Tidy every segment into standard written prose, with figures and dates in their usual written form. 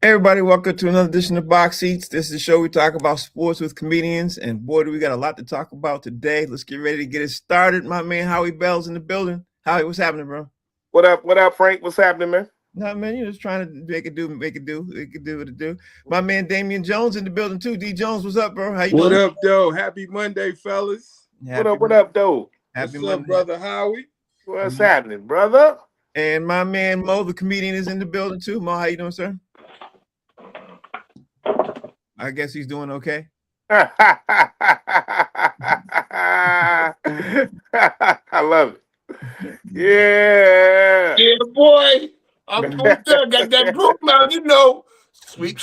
Hey everybody, welcome to another edition of Box Seats. This is the show we talk about sports with comedians, and boy, do we got a lot to talk about today. Let's get ready to get it started. My man Howie Bell's in the building. Howie, what's happening, bro? What up, Frank? What's happening, man? No, man, you're just trying to make it do what it do. My man Damian Jones in the building too. D Jones, what's up, bro? How you doing? What up, though? Happy Monday, fellas. What up, though? Happy What's up, brother Howie? What's happening, brother? And my man Mo, the comedian, is in the building too. Mo, how you doing, sir? I guess he's doing okay. I love it. Yeah. Yeah, boy. I'm got that group now, you know. Sweep.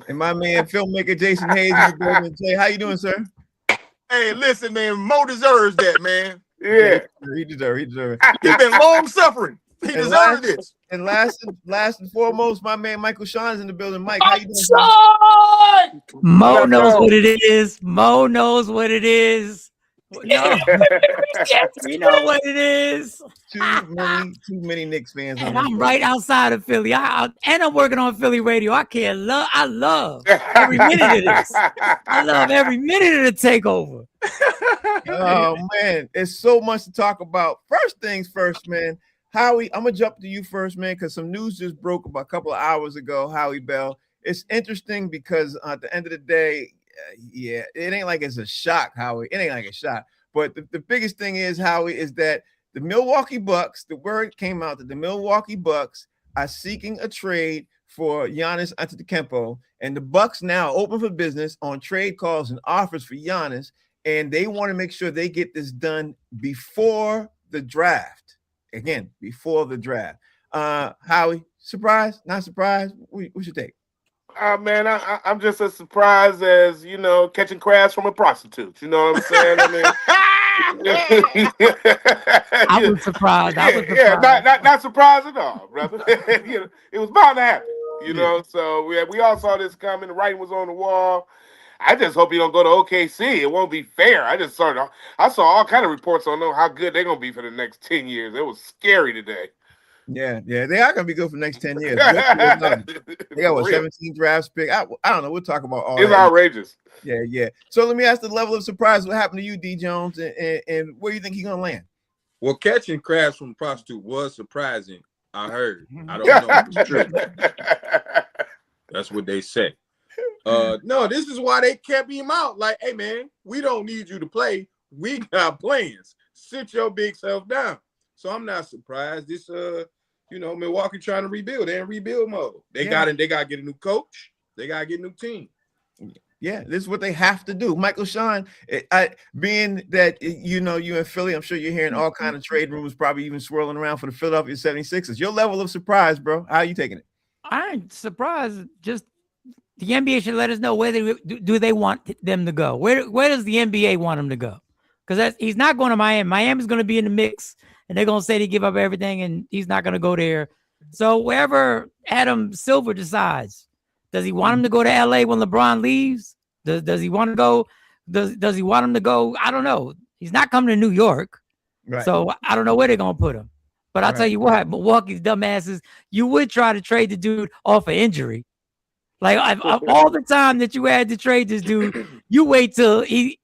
And my man filmmaker Jason Hayes in the building. Jay, how you doing, sir? Hey, listen, man. Mo deserves that, man. Yeah. He deserves it. He's been long suffering. He deserves this. And last and foremost, my man Michael Sean's in the building. Mike, how you doing? Mo knows what it is. Mo knows what it is. No. You know what it is. Too many Knicks fans. And I'm right outside of Philly. And I'm working on Philly radio. I love every minute of this. I love every minute of the takeover. Oh man, it's so much to talk about. First things first, man. Howie, I'm gonna jump to you first, man, because some news just broke about a couple of hours ago. Howie Bell. It's interesting because at the end of the day, it ain't like it's a shock, Howie. It ain't like a shock. But the biggest thing is, Howie, is that the Milwaukee Bucks, the word came out that the Milwaukee Bucks are seeking a trade for Giannis Antetokounmpo, and the Bucks now open for business on trade calls and offers for Giannis, and they want to make sure they get this done before the draft. Again, before the draft. Howie, surprised? Not surprised? What's your take? Man, I'm just as surprised as, catching crabs from a prostitute. You know what I'm saying? I was surprised. Not surprised at all, brother. It was bound to happen. So we all saw this coming. The writing was on the wall. I just hope he don't go to OKC. It won't be fair. I saw all kind of reports on how good they're gonna be for the next 10 years. It was scary today. Yeah, they are gonna be good for the next 10 years. They got what, 17 drafts pick. I don't know. We'll talk about all. It's that. Outrageous. Yeah. So let me ask the level of surprise. What happened to you, D Jones, and where do you think he's gonna land? Well, catching crabs from a prostitute was surprising. I heard. I don't know if it's true. That's what they say. No, this is why they kept him out. Like, hey man, we don't need you to play. We got plans. Sit your big self down. So I'm not surprised. This Milwaukee trying to rebuild. They're in rebuild mode. They got to get a new coach. They got to get a new team. Yeah, this is what they have to do. Michael Sean, being that you in Philly, I'm sure you're hearing all kind of trade rumors probably even swirling around for the Philadelphia 76ers. Your level of surprise, bro. How are you taking it? I ain't surprised. Just the NBA should let us know where they want them to go. Where does the NBA want him to go? Because he's not going to Miami. Miami's going to be in the mix, and they're going to say they give up everything, and he's not going to go there. So wherever Adam Silver decides, does he want him to go to LA when LeBron leaves? Does he want to go? Does he want him to go? I don't know. He's not coming to New York, right. So I don't know where they're going to put him. But I'll tell you what, Milwaukee's dumbasses, you would try to trade the dude off of injury. Like all the time that you had to trade this dude, you wait till he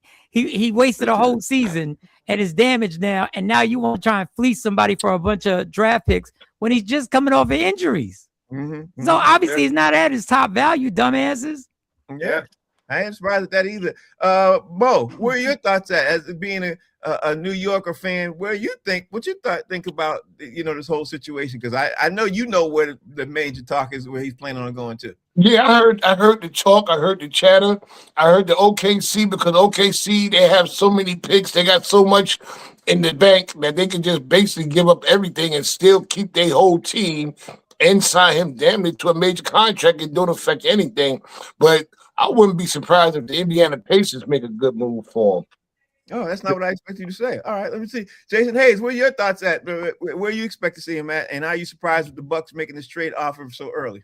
wasted a whole season and is damaged now, and now you want to try and fleece somebody for a bunch of draft picks when he's just coming off of injuries. Mm-hmm. So obviously he's not at his top value, dumbasses. Yeah, I ain't surprised at that either. Mo, where are your thoughts at as being a New Yorker fan? What you think about this whole situation? Because I know where the major talk is, where he's planning on going to. Yeah, I heard the talk, I heard the chatter, I heard the OKC, because OKC, they have so many picks, they got so much in the bank that they can just basically give up everything and still keep their whole team and sign him damn it to a major contract. It don't affect anything. But I wouldn't be surprised if the Indiana Pacers make a good move for him. Oh, that's not what I expect you to say. All right, let me see. Jason Hayes, where are your thoughts at? Where you expect to see him at? And are you surprised with the Bucks making this trade offer so early?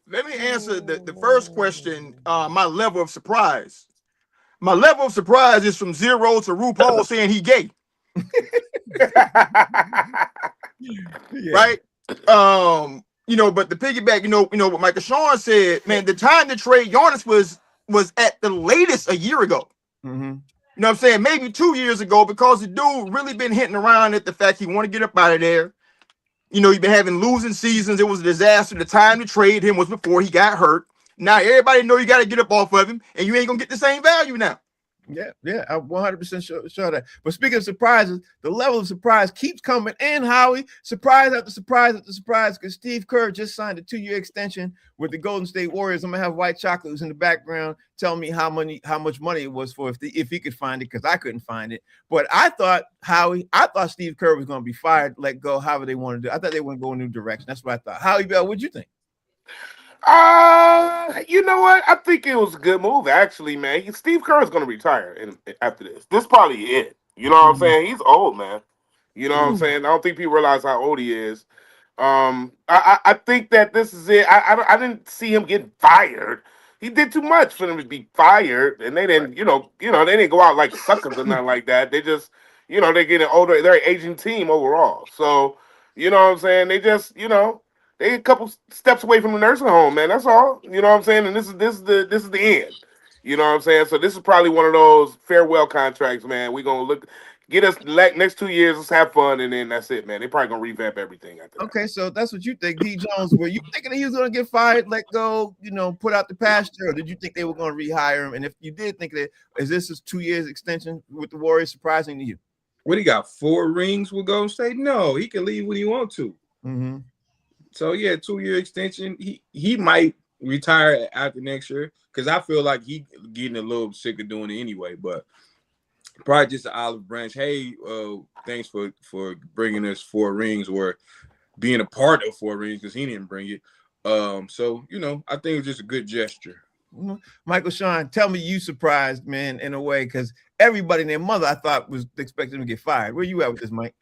Let me answer the first question, my level of surprise. My level of surprise is from 0 to RuPaul saying he gay. Right? but the piggyback, what Michael Sean said, man, the time to trade Giannis was at the latest a year ago. Mm-hmm. You know what I'm saying? Maybe 2 years ago, because the dude really been hitting around at the fact he want to get up out of there. He's been having losing seasons. It was a disaster. The time to trade him was before he got hurt. Now everybody know you got to get up off of him, and you ain't gonna get the same value now. Yeah, I'm 100% sure of that. But speaking of surprises, the level of surprise keeps coming in, Howie. Surprise after surprise after surprise, because Steve Kerr just signed a 2-year extension with the Golden State Warriors. I'm gonna have White Chocolate, who's in the background, tell me how much money it was for if he could find it, because I couldn't find it. But I thought Steve Kerr was gonna be fired, let go, however they want to do. I thought they were gonna go a new direction. That's what I thought. Howie Bell, what'd you think? You know what? I think it was a good move, actually, man. Steve Kerr is going to retire after this. This is probably it. You know what I'm saying? He's old, man. You know what I'm saying? I don't think people realize how old he is. I think that this is it. I didn't see him getting fired. He did too much for them to be fired, and they didn't, they didn't go out like suckers or nothing like that. They just, they're getting older. They're an aging team overall. So, you know what I'm saying? They just, they a couple steps away from the nursing home, man. That's all. You know what I'm saying? And this is the end. You know what I'm saying? So this is probably one of those farewell contracts, man. We're gonna get us next 2 years, let's have fun, and then that's it, man. They're probably gonna revamp everything after that. Okay, so that's what you think. D. Jones, were you thinking that he was gonna get fired, let go, put out the pasture, or did you think they were gonna rehire him? And if you did think that, is this his 2 years extension with the Warriors surprising to you? What, he got 4 rings with Golden State? No, he can leave when he wants to. Mm-hmm. So yeah, 2-year extension. He might retire after next year, because I feel like he getting a little sick of doing it anyway. But probably just an olive branch. Hey, thanks for bringing us 4 rings, or being a part of 4 rings, because he didn't bring it. So I think it's just a good gesture. Mm-hmm. Michael Sean, tell me you surprised, man, in a way, because everybody and their mother I thought was expecting him to get fired. Where you at with this, Mike?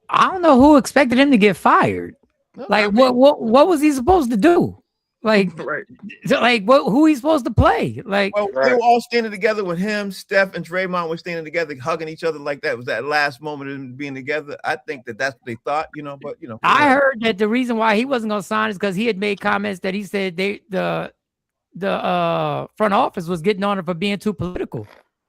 I don't know who expected him to get fired. Like, what was he supposed to do? Like, Right. Like, who he's supposed to play? Like, Well, they were all standing together with him, Steph, and Draymond were standing together, hugging each other like that. It was that last moment of them being together. I think that's what they thought, but I heard that the reason why he wasn't going to sign is because he had made comments that he said the front office was getting on him for being too political.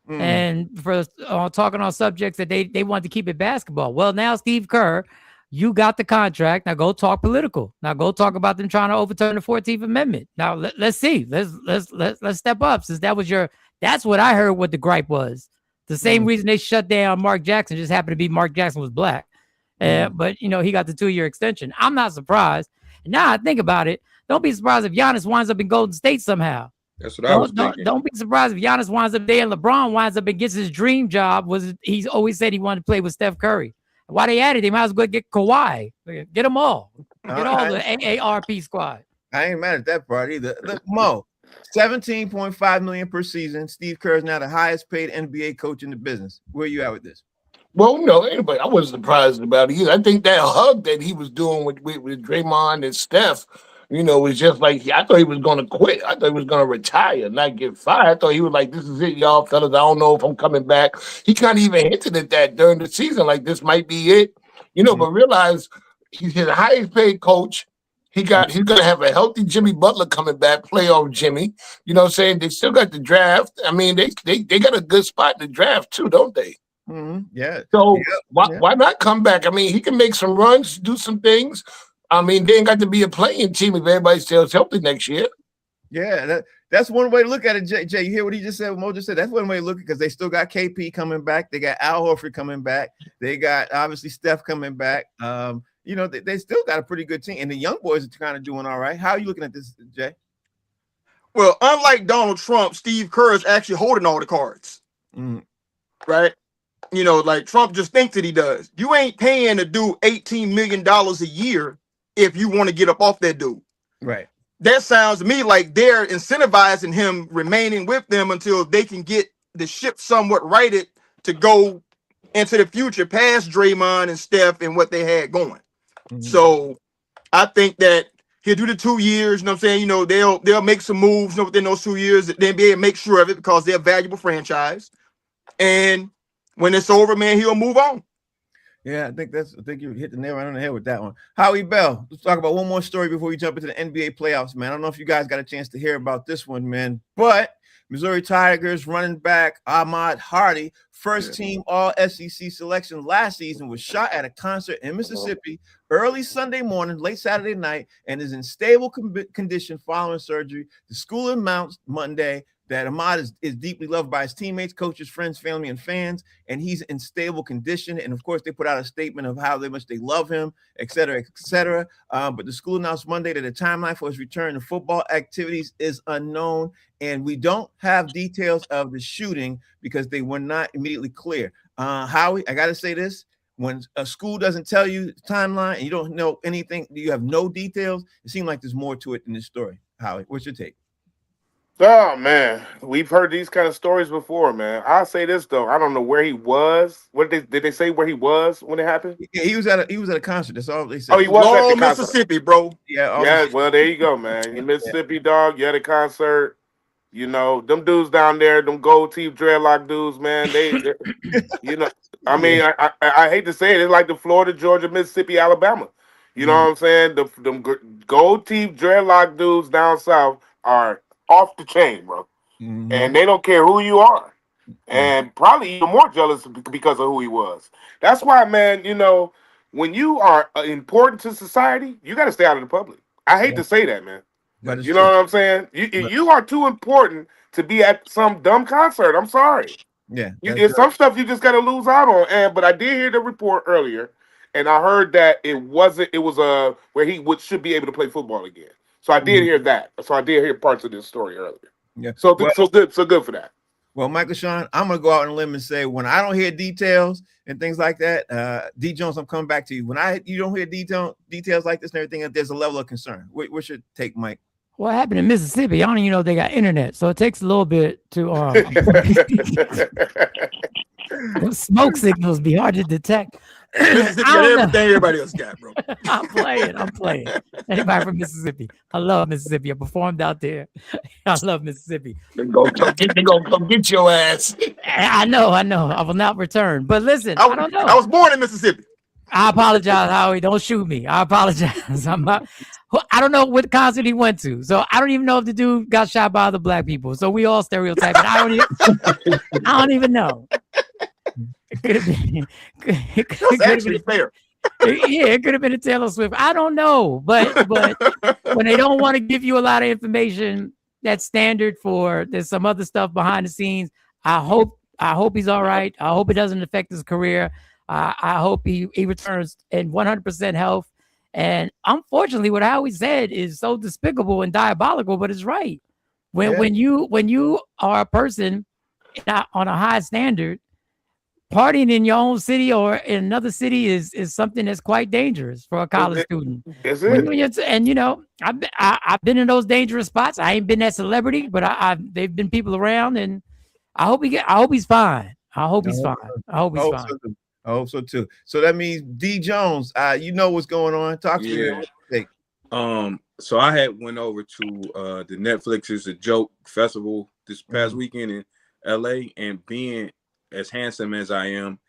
And for talking on subjects that they wanted to keep it basketball. Well, now Steve Kerr, you got the contract. Now go talk political. Now go talk about them trying to overturn the 14th Amendment. Now let's see. Let's step up, since that's what I heard what the gripe was. The same reason they shut down Mark Jackson just happened to be Mark Jackson was black. But he got the 2-year extension. I'm not surprised. And now I think about it, don't be surprised if Giannis winds up in Golden State somehow. That's what I was thinking. Don't be surprised if Giannis winds up there and LeBron winds up and gets his dream job. He's always said he wanted to play with Steph Curry. Why they added him? Might as well get Kawhi. Get them all. Get all the AARP squad. I ain't mad at that part either. Look, Mo, $17.5 million per season. Steve Kerr is now the highest paid NBA coach in the business. Where you at with this? Well, no, anybody. I wasn't surprised about it either. I think that hug that he was doing with Draymond and Steph, was just like, I thought he was going to quit. I thought he was going to retire, not get fired. I thought he was like, this is it, y'all fellas. I don't know if I'm coming back. He kind of even hinted at that during the season, like this might be it, but realize he's the highest paid coach. He's going to have a healthy Jimmy Butler coming back, playoff Jimmy. You know what I'm saying? They still got the draft. I mean, they got a good spot in the draft too, don't they? Mm-hmm. Yeah. So why not come back? I mean, he can make some runs, do some things. I mean, they ain't got to be a playing team if everybody stays healthy next year. Yeah, that's one way to look at it, Jay. You hear what he just said? What Mo just said. That's one way to look at it, because they still got KP coming back. They got Al Horford coming back. They got obviously Steph coming back. They still got a pretty good team, and the young boys are kind of doing all right. How are you looking at this, Jay? Well, unlike Donald Trump, Steve Kerr is actually holding all the cards, right? Like Trump just thinks that he does. You ain't paying a dude $18 million a year if you want to get up off that dude. Right. That sounds to me like they're incentivizing him remaining with them until they can get the ship somewhat righted to go into the future past Draymond and Steph and what they had going. So I think that he'll do the 2 years, you know what I'm saying? They'll make some moves within those 2 years, the NBA make sure of it because they're a valuable franchise. And when it's over, man, he'll move on. Yeah, I think you hit the nail right on the head with that one. Howie Bell, let's talk about one more story before we jump into the NBA playoffs, man. I don't know if you guys got a chance to hear about this one, man, but Missouri Tigers running back Ahmad Hardy, first team All SEC selection last season, was shot at a concert in Mississippi early Sunday morning, late Saturday night, and is in stable condition following surgery. The school announced Monday that Ahmad is deeply loved by his teammates, coaches, friends, family, and fans, and he's in stable condition. And of course, they put out a statement of how much they love him, et cetera, et cetera. But the school announced Monday that the timeline for his return to football activities is unknown, and we don't have details of the shooting because they were not immediately clear. Howie, I got to say this. When a school doesn't tell you the timeline and you don't know anything, you have no details, it seems like there's more to it than this story. Howie, what's your take? Oh man, we've heard these kind of stories before, man. I'll say this though, I don't know where he was. What did they say where he was when it happened? Yeah, he was at a concert. That's all they said. Oh, he was at Laurel, the concert. Mississippi, bro. Yeah, well, there you go, man. You Mississippi dog, you had a concert. You know, them dudes down there, them gold teeth dreadlock dudes, man, they you know, I mean, I hate to say it, it's like the Florida, Georgia, Mississippi, Alabama. You know what I'm saying? Them gold teeth dreadlock dudes down south are off the chain, bro. And they don't care who you are. And probably even more jealous because of who he was. That's why, man, you know, when you are important to society, you got to stay out of the public. I hate to say that, man. But you know what I'm saying? You are too important to be at some dumb concert. I'm sorry. Yeah. It's some stuff you just got to lose out on. But I did hear the report earlier, and I heard that it was where he should be able to play football again. So I did hear that. So I did hear parts of this story earlier. Yeah. So good for that. Well, Michael Sean, I'm gonna go out on a limb and say when I don't hear details and things like that, D Jones, I'm coming back to you. When you don't hear details like this and everything, there's a level of concern. What's your take, Mike? What happened in Mississippi? I don't even know if they got internet, so it takes a little bit to those smoke signals be hard to detect. Mississippi got everything everybody else got, bro. I'm playing. Anybody from Mississippi? I love Mississippi. I performed out there. I love Mississippi. They gonna come get your ass. I know. I will not return. But listen, I don't know. I was born in Mississippi. I apologize, Howie. Don't shoot me. I apologize. I don't know what concert he went to, so I don't even know if the dude got shot by other black people. So we all stereotyping. I don't even know. It could have been. That's actually fair. Yeah, it could have been a Taylor Swift. I don't know, but when they don't want to give you a lot of information, that's standard. There's some other stuff behind the scenes. I hope he's all right. I hope it doesn't affect his career. I hope he returns in 100% health. And unfortunately, what Howie said is so despicable and diabolical, but it's right. When you are a person not on a high standard, partying in your own city or in another city is something that's quite dangerous for a college student. Is it? And you know, I've been in those dangerous spots. I ain't been that celebrity, but they've been people around, and I hope he's fine. I hope he's fine. I hope so too. So that means D Jones, you know what's going on. Talk to me. So I had went over to the Netflix's A Joke Festival this past weekend in LA, and being as handsome as I am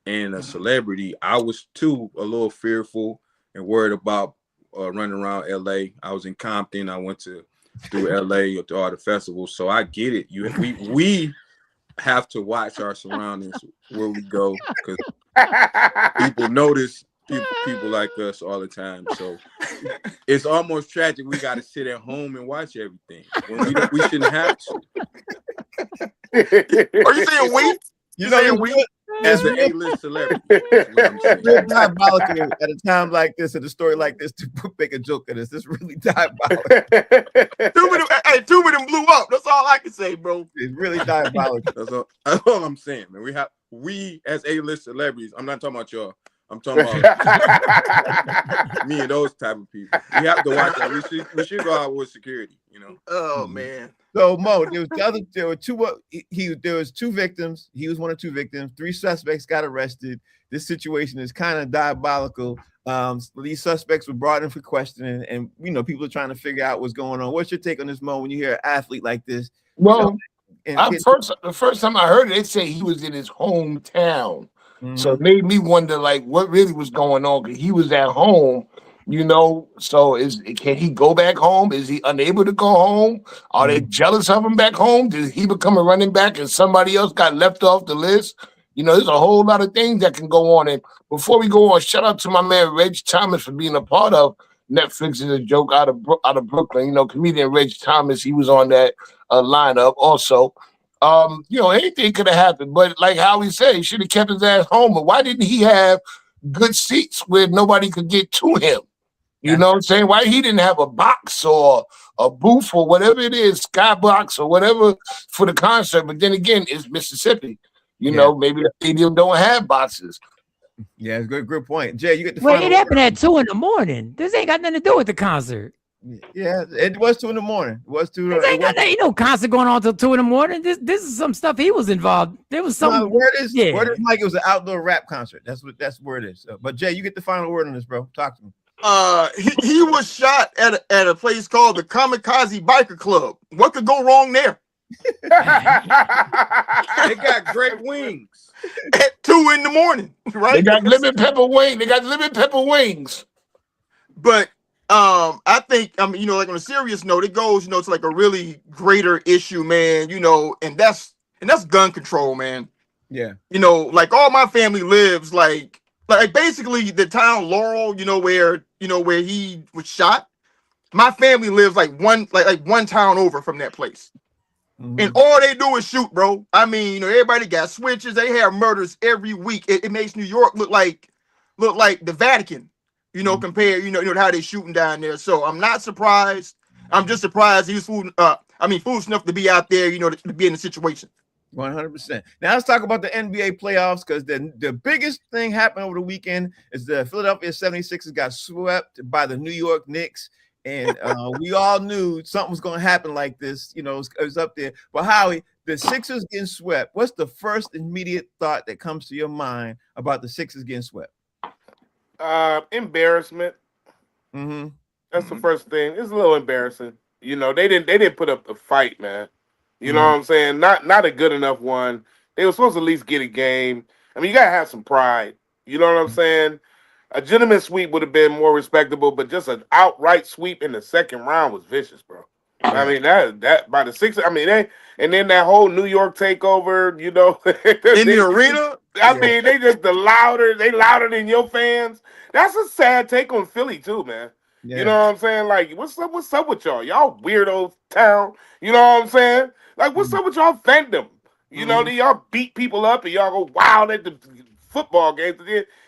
and a celebrity, I was too a little fearful and worried about running around LA. I was in Compton. I went through LA to all the festivals. So I get it. We have to watch our surroundings where we go, because people notice people like us all the time. So it's almost tragic. We got to sit at home and watch everything when we shouldn't have to. Are you saying we? You know, as an A-list celebrity, it's diabolical at a time like this, and a story like this, to make a joke of this. This is really diabolical. Two of them blew up. That's all I can say, bro. It's really diabolical. That's all I'm saying, man. We as A-list celebrities. I'm not talking about y'all. I'm talking about me and those type of people. We have to watch that. We should go out with security, you know. Oh man. So Mo, there was two victims. He was one of two victims. 3 suspects got arrested. This situation is kind of diabolical. These suspects were brought in for questioning, and you know, people are trying to figure out what's going on. What's your take on this, Mo, when you hear an athlete like this? Well, the first time I heard it, they say he was in his hometown. So it made me wonder, like, what really was going on? Because he was at home, So can he go back home? Is he unable to go home? Are they jealous of him back home? Did he become a running back and somebody else got left off the list? There's a whole lot of things that can go on. And before we go on, shout out to my man Reg Thomas for being a part of Netflix is a Joke out of Brooklyn. Comedian Reg Thomas, he was on that lineup also. Anything could have happened, but like how he said, he should have kept his ass home. But why didn't he have good seats where nobody could get to him? You know what I'm saying? Why he didn't have a box or a booth or whatever it is, skybox or whatever for the concert? But then again, it's Mississippi. Maybe the stadium don't have boxes. Yeah, it's a good point. Jay, you get the Well, it happened at 2 a.m. This ain't got nothing to do with the concert. Yeah, it was 2 a.m. It was 2 This ain't got nothing, concert going on till 2 a.m. This is some stuff he was involved. There was some. Word is Mike? It was an outdoor rap concert. That's where it is. But Jay, you get the final word on this, bro. Talk to me. He was shot at a place called the Kamikaze Biker Club. What could go wrong there? They got great wings at 2 a.m, right? They got lemon pepper wings. But I think like on a serious note, it goes to like a really greater issue, man. And that's gun control, man. Yeah. Like all my family lives like basically the town Laurel, where he was shot. My family lives like one town over from that place. And all they do is shoot, bro. I mean, everybody got switches. They have murders every week. It makes New York look like the Vatican, compared, to how they shooting down there. So I'm not surprised. I'm just surprised he was foolish enough to be out there, to be in the situation. 100%. Now let's talk about the NBA playoffs, because the biggest thing happened over the weekend is the Philadelphia 76ers got swept by the New York Knicks. And we all knew something was going to happen like this. It was up there. But Howie, the Sixers getting swept, what's the first immediate thought that comes to your mind about the Sixers getting swept? Embarrassment. That's the first thing. It's a little embarrassing. They didn't put up a fight, man. You know what I'm saying? Not a good enough one. They were supposed to at least get a game. I mean, you gotta have some pride. You know what I'm saying? A legitimate sweep would have been more respectable, but just an outright sweep in the second round was vicious, bro. I mean, that by the Sixers. I mean, and then that whole New York takeover, in the arena. I mean, they louder than your fans. That's a sad take on Philly too, man. Yeah. You know what I'm saying? Like, what's up with y'all? Y'all weirdo town. You know what I'm saying? Like, what's up with y'all fandom? You know, y'all beat people up and y'all go wild at the football games.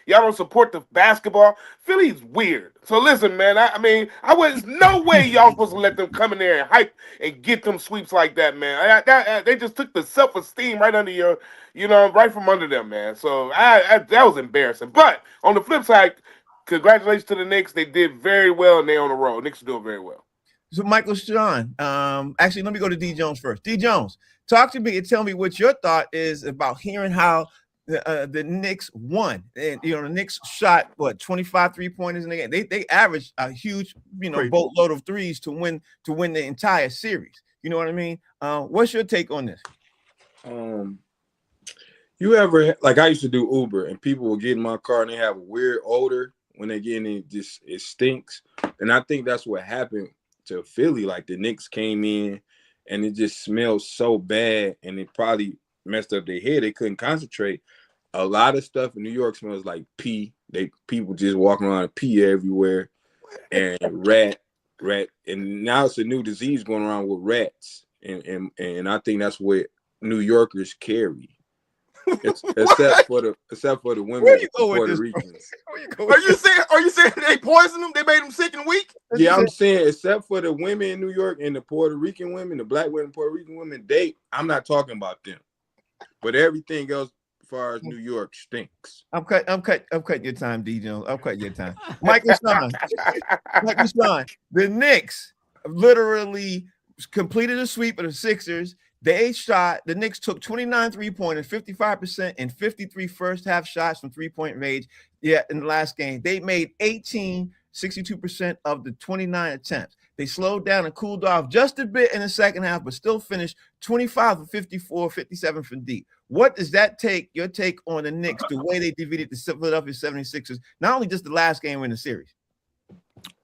Y'all don't support the basketball. Philly's weird. So listen, man. I mean, was no way y'all supposed to let them come in there and hype and get them sweeps like that, man. They just took the self-esteem right under your, right from under them, man. So that was embarrassing. But on the flip side, congratulations to the Knicks. They did very well and they're on the road. Knicks are doing very well. So Michael Sean, actually, let me go to D Jones first. D Jones, talk to me and tell me what your thought is about hearing how the Knicks won. And the Knicks shot 25 3-pointers in the game. They averaged a huge boatload of threes to win the entire series. You know what I mean? What's your take on this? You ever, like, I used to do Uber and people will get in my car and they have a weird odor when they get in, it stinks. And I think that's what happened to Philly. Like, the Knicks came in and it just smelled so bad and it probably messed up their head. They couldn't concentrate. A lot of stuff in New York smells like pee. People just walking around and pee everywhere, and rat, and now it's a new disease going around with rats, and I think that's what New Yorkers carry. Except for the women and Puerto Ricans. Are you saying they poisoned them? They made them sick and weak? Yeah, I'm saying except for the women in New York and the Puerto Rican women, the black women, Puerto Rican women, I'm not talking about them. But everything else as far as New York stinks. I'm cutting your time, D Jones. I'm cutting your time. Michael Stein. The Knicks literally completed a sweep of the Sixers. The Knicks took 29 3-pointers, 55%, and 53 first half shots from 3-point range. Yeah, in the last game, they made 62% of the 29 attempts. They slowed down and cooled off just a bit in the second half, but still finished 25 for 54, 57 from deep. What does that take? Your take on the Knicks, the way they defeated the Philadelphia 76ers, not only just the last game in the series.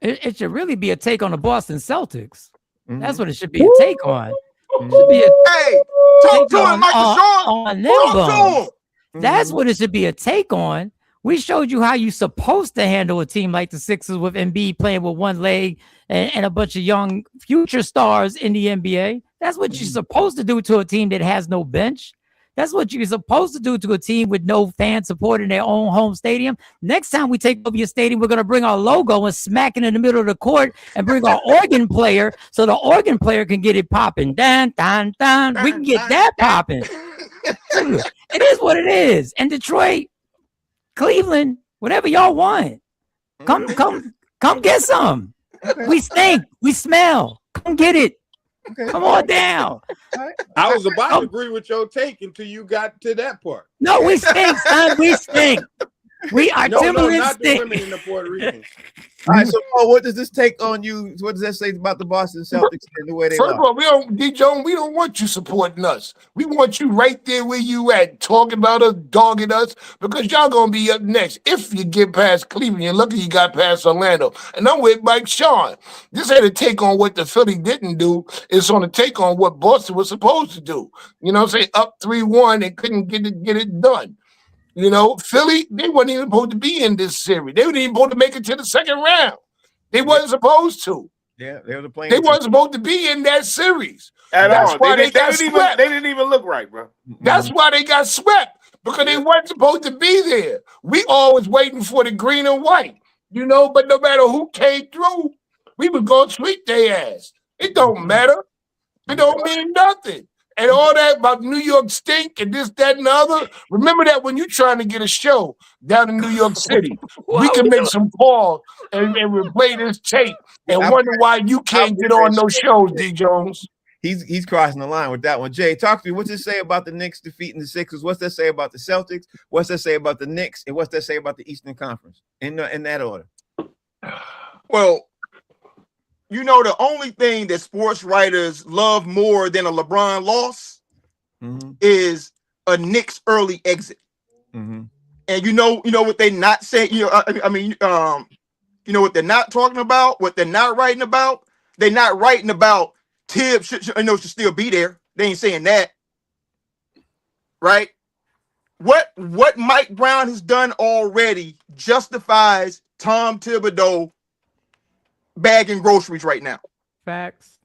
It should really be a take on the Boston Celtics. Mhm. That's what it should be a take on. Mhm. Should be a Hey, talk to him, Michael Sean. on them Talk to bums. him. That's what it should be a take on. We showed you how you supposed to handle a team like the Sixers with Embiid playing with one leg and a bunch of young future stars in the NBA. That's what you're supposed to do to a team that has no bench. That's what you're supposed to do to a team with no fan support in their own home stadium. Next time we take over your stadium, we're going to bring our logo and smack it in the middle of the court and bring our organ player so the organ player can get it popping. Dun, dun, dun. We can get that popping. It is what it is. And Detroit, Cleveland, whatever y'all want, come get some. We stink. We smell. Come get it. Come on down. I was about to agree with your take until you got to that part. No, we stink, son. We stink. We are Timberland not the stink. women in the Puerto Rican. All right, so Paul, what does this take on you? What does that say about the Boston Celtics and the way they First of are? all, we don't want you supporting us. We want you right there where you at, talking about us, dogging us, because y'all gonna be up next. If you get past Cleveland, you're lucky you got past Orlando. And I'm with Mike Sean. This ain't a take on what the Philly didn't do. It's on a take on what Boston was supposed to do. You know what I'm saying? Up 3-1 and couldn't get it done. You know, Philly, they weren't even supposed to be in this series. They weren't even supposed to make it to the second round. They wasn't supposed to. Yeah, they were playing. They wasn't supposed to be in that series. At That's all. why They got swept. They didn't even look right, bro. That's why they got swept, because they weren't supposed to be there. We always waiting for the green and white, you know, but no matter who came through, we was going to sweep their ass. It don't matter. It don't mean nothing. And all that about New York stink and this, that, and the other. Remember that when you're trying to get a show down in New York City, we can make some calls and replay this tape and wonder why you can't get on those shows, D. Jones. He's crossing the line with that one. Jay, talk to me. What's it say about the Knicks defeating the Sixers? What's that say about the Celtics? What's that say about the Knicks? And what's that say about the Eastern Conference? In that order. Well, you know, the only thing that sports writers love more than a LeBron loss is a Knicks early exit. And you know what they not saying. You know, you know what they're not talking about. What they're not writing about. They're not writing about Tibbs should still be there. They ain't saying that, right? What Mike Brown has done already justifies Tom Thibodeau bagging groceries right now. Facts.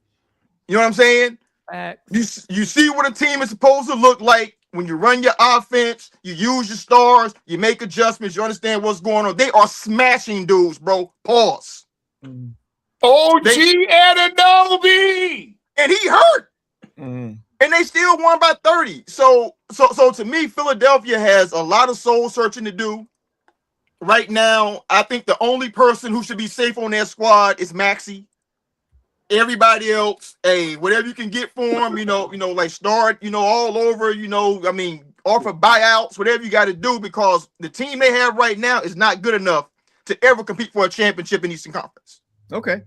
You know what I'm saying? Facts. You see what a team is supposed to look like when you run your offense, you use your stars, you make adjustments, you understand what's going on. They are smashing dudes, bro. Pause. OG Anunoby! And he hurt. And they still won by 30. So to me, Philadelphia has a lot of soul searching to do. Right now, I think the only person who should be safe on their squad is Maxey. Everybody else, hey, whatever you can get for them, like start, all over, offer buyouts, whatever you got to do, because the team they have right now is not good enough to ever compete for a championship in Eastern Conference. Okay.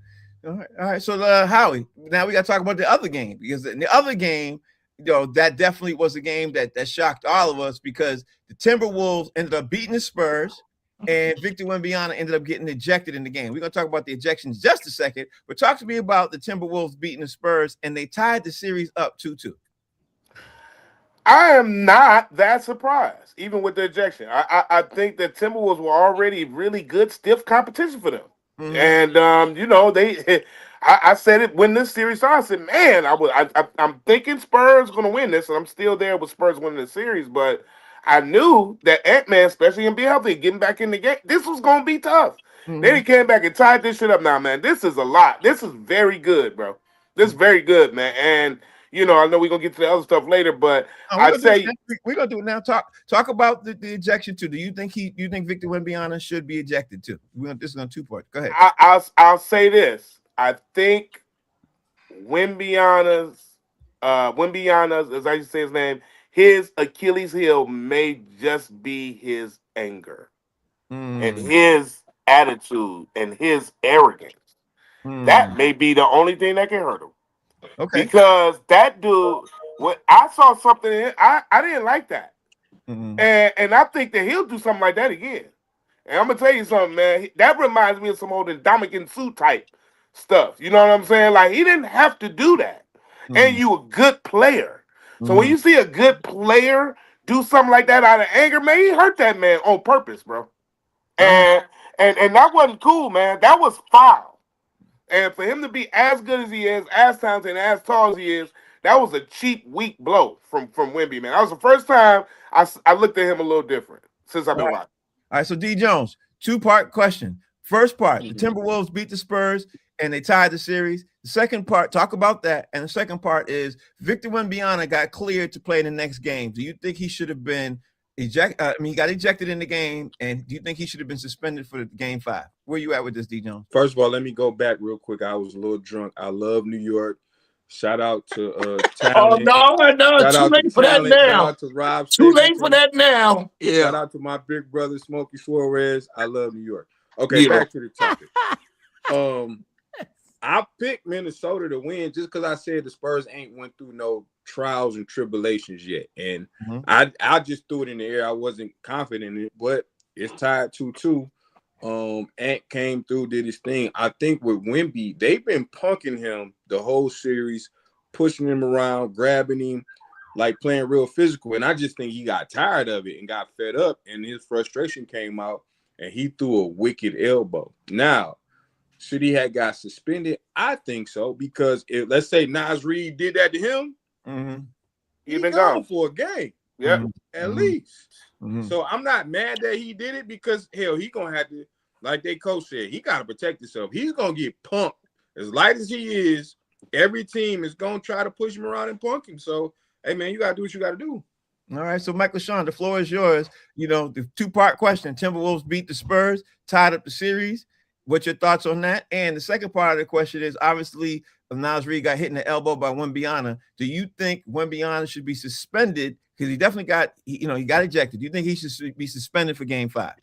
All right. So, Howie, now we got to talk about the other game, because in the other game, that definitely was a game that shocked all of us, because the Timberwolves ended up beating the Spurs. And Victor Wembanyama ended up getting ejected in the game. We're going to talk about the ejections in just a second, but talk to me about the Timberwolves beating the Spurs, and they tied the series up 2-2. I am not that surprised, even with the ejection. I think the Timberwolves were already really good, stiff competition for them. And, I said it when this series started. I said, man, I'm thinking Spurs going to win this, and I'm still there with Spurs winning the series, but I knew that Ant-Man, especially in being healthy, getting back in the game, this was going to be tough. Then he came back and tied this shit up. Now, man, this is a lot. This is very good, bro. This is very good, man. And, I know we're going to get to the other stuff later, but I'd say we're going to do it now. Talk about the ejection, too. Do you think Victor Wembanyama should be ejected, too? This is on 2 parts. Go ahead. I'll say this. I think Wembanyama's, as I used to say his name, his Achilles heel may just be his anger and his attitude and his arrogance. That may be the only thing that can hurt him. Okay. Because that dude, What I saw something in, I didn't like that. Mhm. And I think that he'll do something like that again. And I'm gonna tell you something, man. That reminds me of some old Dominican Sue type stuff. You know what I'm saying? Like he didn't have to do that. And Mhm. you a good player. So when Mhm. you see a good player do something like that out of anger, man, he hurt that man on purpose, bro. And and that wasn't cool, man. That was foul. And for him to be as good as he is, as talented, and as tall as he is, that was a cheap, weak blow from Wemby, man. That was the first time I looked at him a little different since I've been watching. All right, so D Jones, 2-part question. First part, the Timberwolves beat the Spurs and they tied the series. The second part, talk about that. And the second part is Victor Wembanyama got cleared to play the next game. Do you think he should have been ejected? He got ejected in the game, and do you think he should have been suspended for the game 5? Where you at with this, D Jones? First of all, let me go back real quick. I was a little drunk. I love New York. Shout out to Oh Talent. no, Shout too out to late for that Talent. Shout now. out to Rob Too late for Stapleton. that now. Yeah. Shout out to my big brother Smokey Suarez. I love New York. Okay, Yeah. back to the topic. I picked Minnesota to win just because I said the Spurs ain't went through no trials and tribulations yet. And I just threw it in the air. I wasn't confident in it, but it's tied 2-2. Ant came through, did his thing. I think with Wemby, they've been punking him the whole series, pushing him around, grabbing him, like playing real physical. And I just think he got tired of it and got fed up, and his frustration came out, and he threw a wicked elbow. Now, should he have got suspended? I think so, because if, let's say, Nas Reed did that to him, He's been gone for a game. Yeah. At least. So I'm not mad that he did it, because hell, he gonna have to, like they coach said, he gotta protect himself. He's gonna get punked. As light as he is, every team is gonna try to push him around and punk him. So hey man, you gotta do what you gotta do. All right, so Michael Sean, the floor is yours. You know, the 2-part question: Timberwolves beat the Spurs, tied up the series. What's your thoughts on that? And the second part of the question is, obviously, Nas Reed got hit in the elbow by Wembanyama. Do you think Wembanyama should be suspended? Because he definitely got, he got ejected. Do you think he should be suspended for game 5?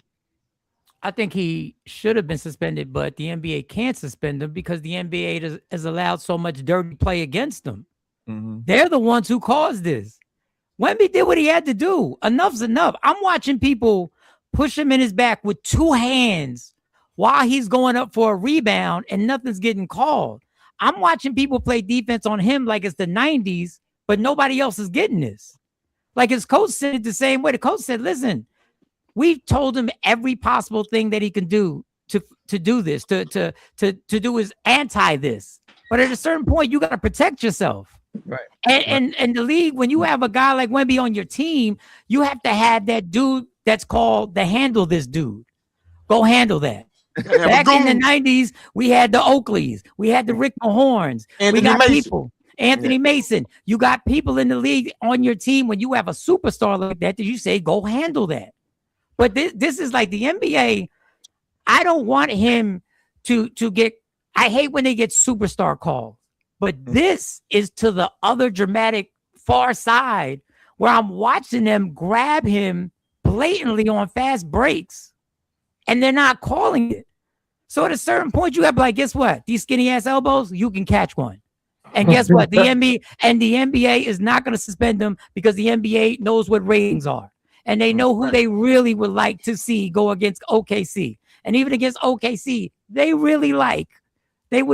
I think he should have been suspended, but the NBA can't suspend him because the NBA has allowed so much dirty play against them. They're the ones who caused this. Wemby did what he had to do. Enough's enough. I'm watching people push him in his back with 2 hands while he's going up for a rebound and nothing's getting called. I'm watching people play defense on him like it's the 90s, but nobody else is getting this. Like his coach said it the same way. The coach said, listen, we've told him every possible thing that he can do to do this, to do his anti this. But at a certain point, you got to protect yourself. Right. And the league, when you have a guy like Wemby on your team, you have to have that dude that's called the handle this dude. Go handle that. Back in the 90s, we had the Oakleys. We had the Rick Mahorns. We got Mason. people. Anthony Mason. You got people in the league on your team when you have a superstar like that you say, go handle that. But this is like the NBA. I don't want him to get, I hate when they get superstar calls. But this is to the other dramatic far side where I'm watching them grab him blatantly on fast breaks and they're not calling it. So at a certain point, you have like, guess what? These skinny ass elbows, you can catch one. And guess what? The NBA is not going to suspend them because the NBA knows what ratings are. And they know who they really would like to see go against OKC. And even against OKC, they would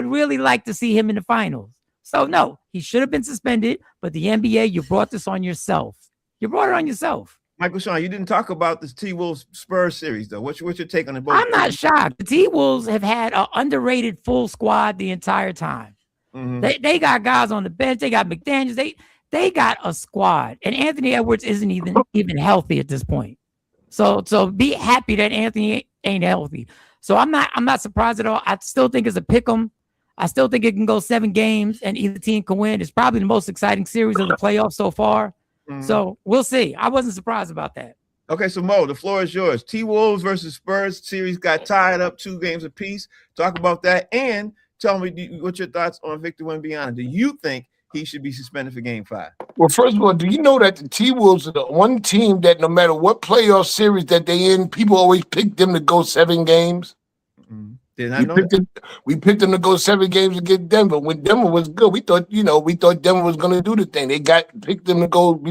really like to see him in the finals. So no, he should have been suspended, but the NBA, you brought this on yourself. You brought it on yourself. Michael Sean, you didn't talk about this T-Wolves Spurs series, though. What's your take on it? I'm not shocked. The T-Wolves have had an underrated full squad the entire time. They got guys on the bench. They got McDaniels. They got a squad. And Anthony Edwards isn't even healthy at this point. So be happy that Anthony ain't healthy. So I'm not surprised at all. I still think it's a pick 'em. I still think it can go 7 games and either team can win. It's probably the most exciting series of the playoffs so far. So we'll see. I wasn't surprised about that. Okay, so Mo, the floor is yours. T-Wolves versus Spurs series got tied up 2 games apiece. Talk about that and tell me what's your thoughts on Victor Wembanyama. Do you think he should be suspended for game 5? Well, first of all, do you know that the T-Wolves are the one team that no matter what playoff series that they in, people always pick them to go 7 games? Did I know? We picked them to go 7 games against Denver. When Denver was good, we thought Denver was going to do the thing.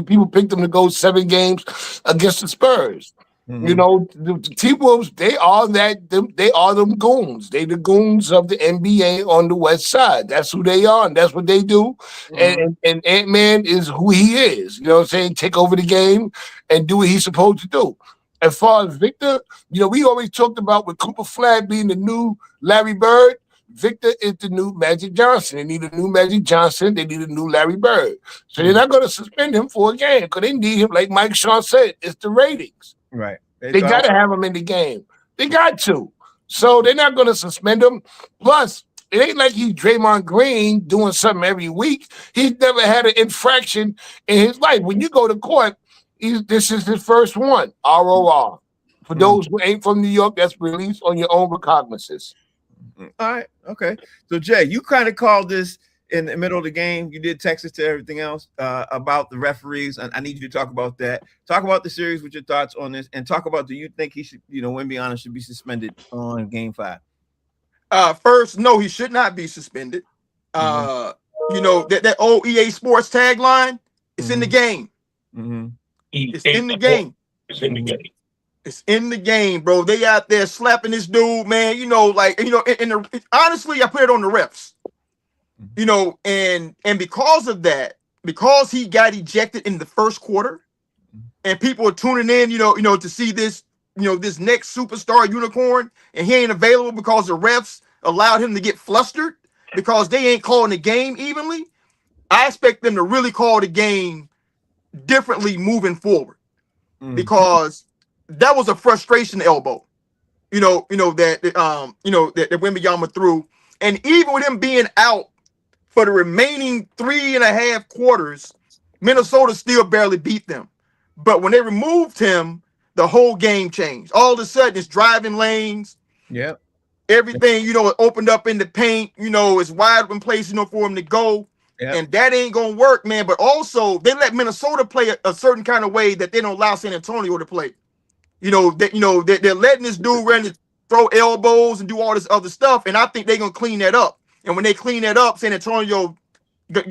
People picked them to go 7 games against the Spurs. The T-Wolves, they are them goons. They the goons of the NBA on the West Side. That's who they are, and that's what they do. And Ant-Man is who he is. You know what I'm saying? Take over the game and do what he's supposed to do. As far as Victor, we always talked about with Cooper Flag being the new Larry Bird. Victor is the new Magic Johnson. They need a new Magic Johnson. They need a new Larry Bird. So they're not going to suspend him for a game because they need him, like Mike Sean said, it's the ratings. Right. They got to have him in the game. They got to. So they're not going to suspend him. Plus, it ain't like he's Draymond Green doing something every week. He's never had an infraction in his life. When you go to court, this is his first one, ROR. For those who ain't from New York, that's released on your own recognizance. All right. Okay. So, Jay, you kind of called this in the middle of the game. You did Texas to everything else about the referees. And I need you to talk about that. Talk about the series with your thoughts on this and talk about, do you think he should, Wemby should be suspended on game 5? First, no, he should not be suspended. That old EA Sports tagline, it's in the game. It's in the game. It's in the game. It's in the game, bro. They out there slapping this dude, man. Honestly, I put it on the refs. And because of that, because he got ejected in the first quarter, and people are tuning in, to see this, this next superstar unicorn, and he ain't available because the refs allowed him to get flustered because they ain't calling the game evenly. I expect them to really call the game differently moving forward, because that was a frustration elbow, that Wembanyama threw, and even with him being out for the remaining 3.5 quarters, Minnesota still barely beat them. But when they removed him, the whole game changed. All of a sudden, it's driving lanes. Yep. Everything, it opened up in the paint. It's wide open place, for him to go. Yep. And that ain't gonna work, man. But also, they let Minnesota play a certain kind of way that they don't allow San Antonio to play. They're letting this dude run and throw elbows and do all this other stuff, and I think they're gonna clean that up. And when they clean that up, San Antonio, they're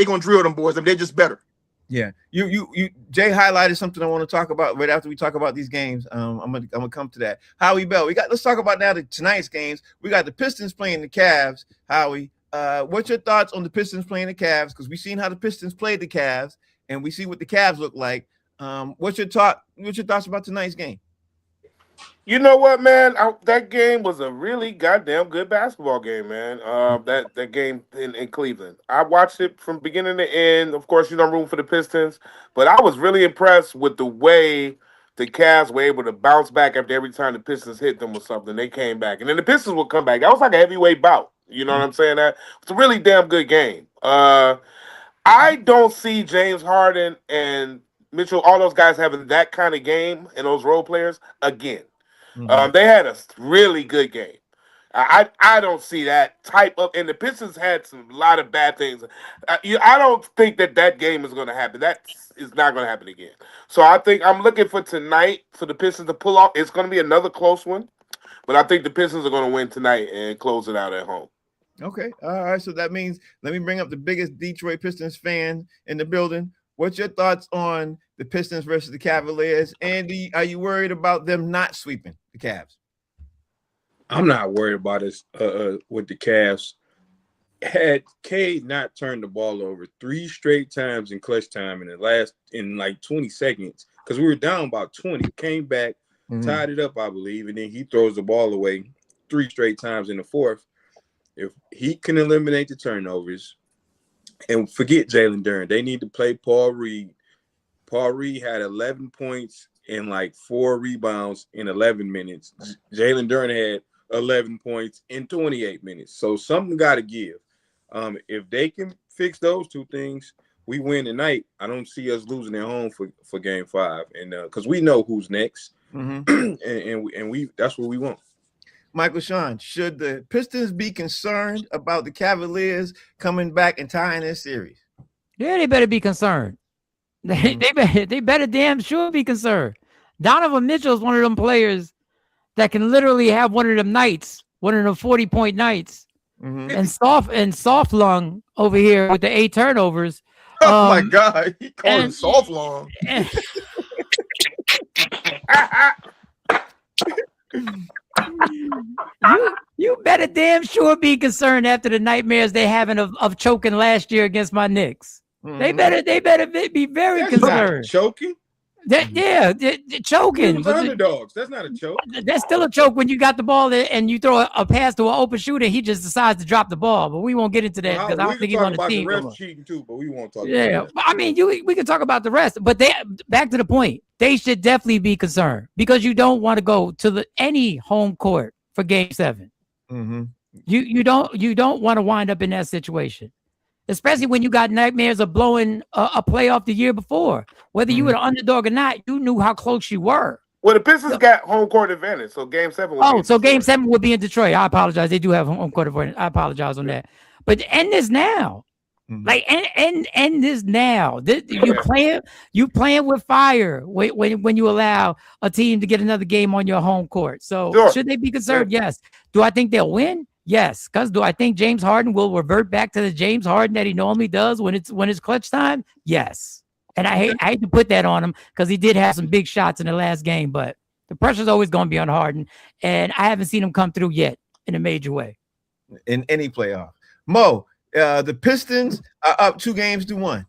gonna drill them boys. They're just better. Yeah, Jay highlighted something I want to talk about right after we talk about these games. I'm gonna come to that. Howie Bell, let's talk about now tonight's games. We got the Pistons playing the Cavs. Howie, what's your thoughts on the Pistons playing the Cavs? Because we've seen how the Pistons played the Cavs, and we see what the Cavs look like. What's your thoughts about tonight's game? You know what, man? That game was a really goddamn good basketball game, man. That game in Cleveland. I watched it from beginning to end. Of course, I'm rooting for the Pistons, but I was really impressed with the way the Cavs were able to bounce back after every time the Pistons hit them with something. They came back, and then the Pistons would come back. That was like a heavyweight bout. You know what I'm saying? It's a really damn good game. I don't see James Harden and Mitchell, all those guys having that kind of game and those role players again. They had a really good game. I don't see that type of, and the Pistons had a lot of bad things. I don't think that game is going to happen. That is not going to happen again. So I think I'm looking for tonight for the Pistons to pull off. It's going to be another close one, but I think the Pistons are going to win tonight and close it out at home. Okay. All right. So that means, let me bring up the biggest Detroit Pistons fan in the building. What's your thoughts on the Pistons versus the Cavaliers? Andy, are you worried about them not sweeping the Cavs? I'm not worried about this with the Cavs. Had Cade not turned the ball over 3 straight times in clutch time in like 20 seconds, because we were down about 20, came back, tied it up, I believe, and then he throws the ball away 3 straight times in the fourth. If he can eliminate the turnovers, and forget Jalen Duren, they need to play Paul Reed. Paul Reed had 11 points and like 4 rebounds in 11 minutes. Jalen Duren had 11 points in 28 minutes. So something got to give. If they can fix those 2 things, we win tonight. I don't see us losing at home for game 5, and because we know who's next, and we that's what we want. Michael Sean, should the Pistons be concerned about the Cavaliers coming back and tying this series? Yeah, they better be concerned. They better damn sure be concerned. Donovan Mitchell is one of them players that can literally have one of them nights one of the 40-point nights, Mhm. and soft lung over here with the 8 turnovers. Oh my God, he called him and- soft long. and- you better damn sure be concerned after the nightmares they having of choking last year against my Knicks. They better be very That's not concerned. choking. They're We choking. was But underdogs. That's not a choke. that's still a choke when you got the ball there and you throw a pass to an open shooter. He just decides to drop the ball. But we won't get into that because I We don't think can he's talk on the about the team. refs cheating too, but we won't talk about Yeah, that. but I mean, we can talk about the rest, but back to the point. They should definitely be concerned because you don't want to go to any home court for Game 7. Mm-hmm. You don't want to wind up in that situation, especially when you got nightmares of blowing a playoff the year before. Whether you were the underdog or not, you knew how close you were. Well, the Pistons got home court advantage, so Game 7 would be in so Game Detroit. 7 would be in Detroit. I apologize. They do have home court advantage. I apologize on that. But end this now. Like end this now. You playing with fire when you allow a team to get another game on your home court. So should they be concerned? Yes. Do I think they'll win? Yes. Because do I think James Harden will revert back to the James Harden that he normally does when it's clutch time? Yes. And I hate to put that on him because he did have some big shots in the last game, but the pressure's always going to be on Harden, and I haven't seen him come through yet in a major way. In any playoff. Mo, the Pistons are up 2-1.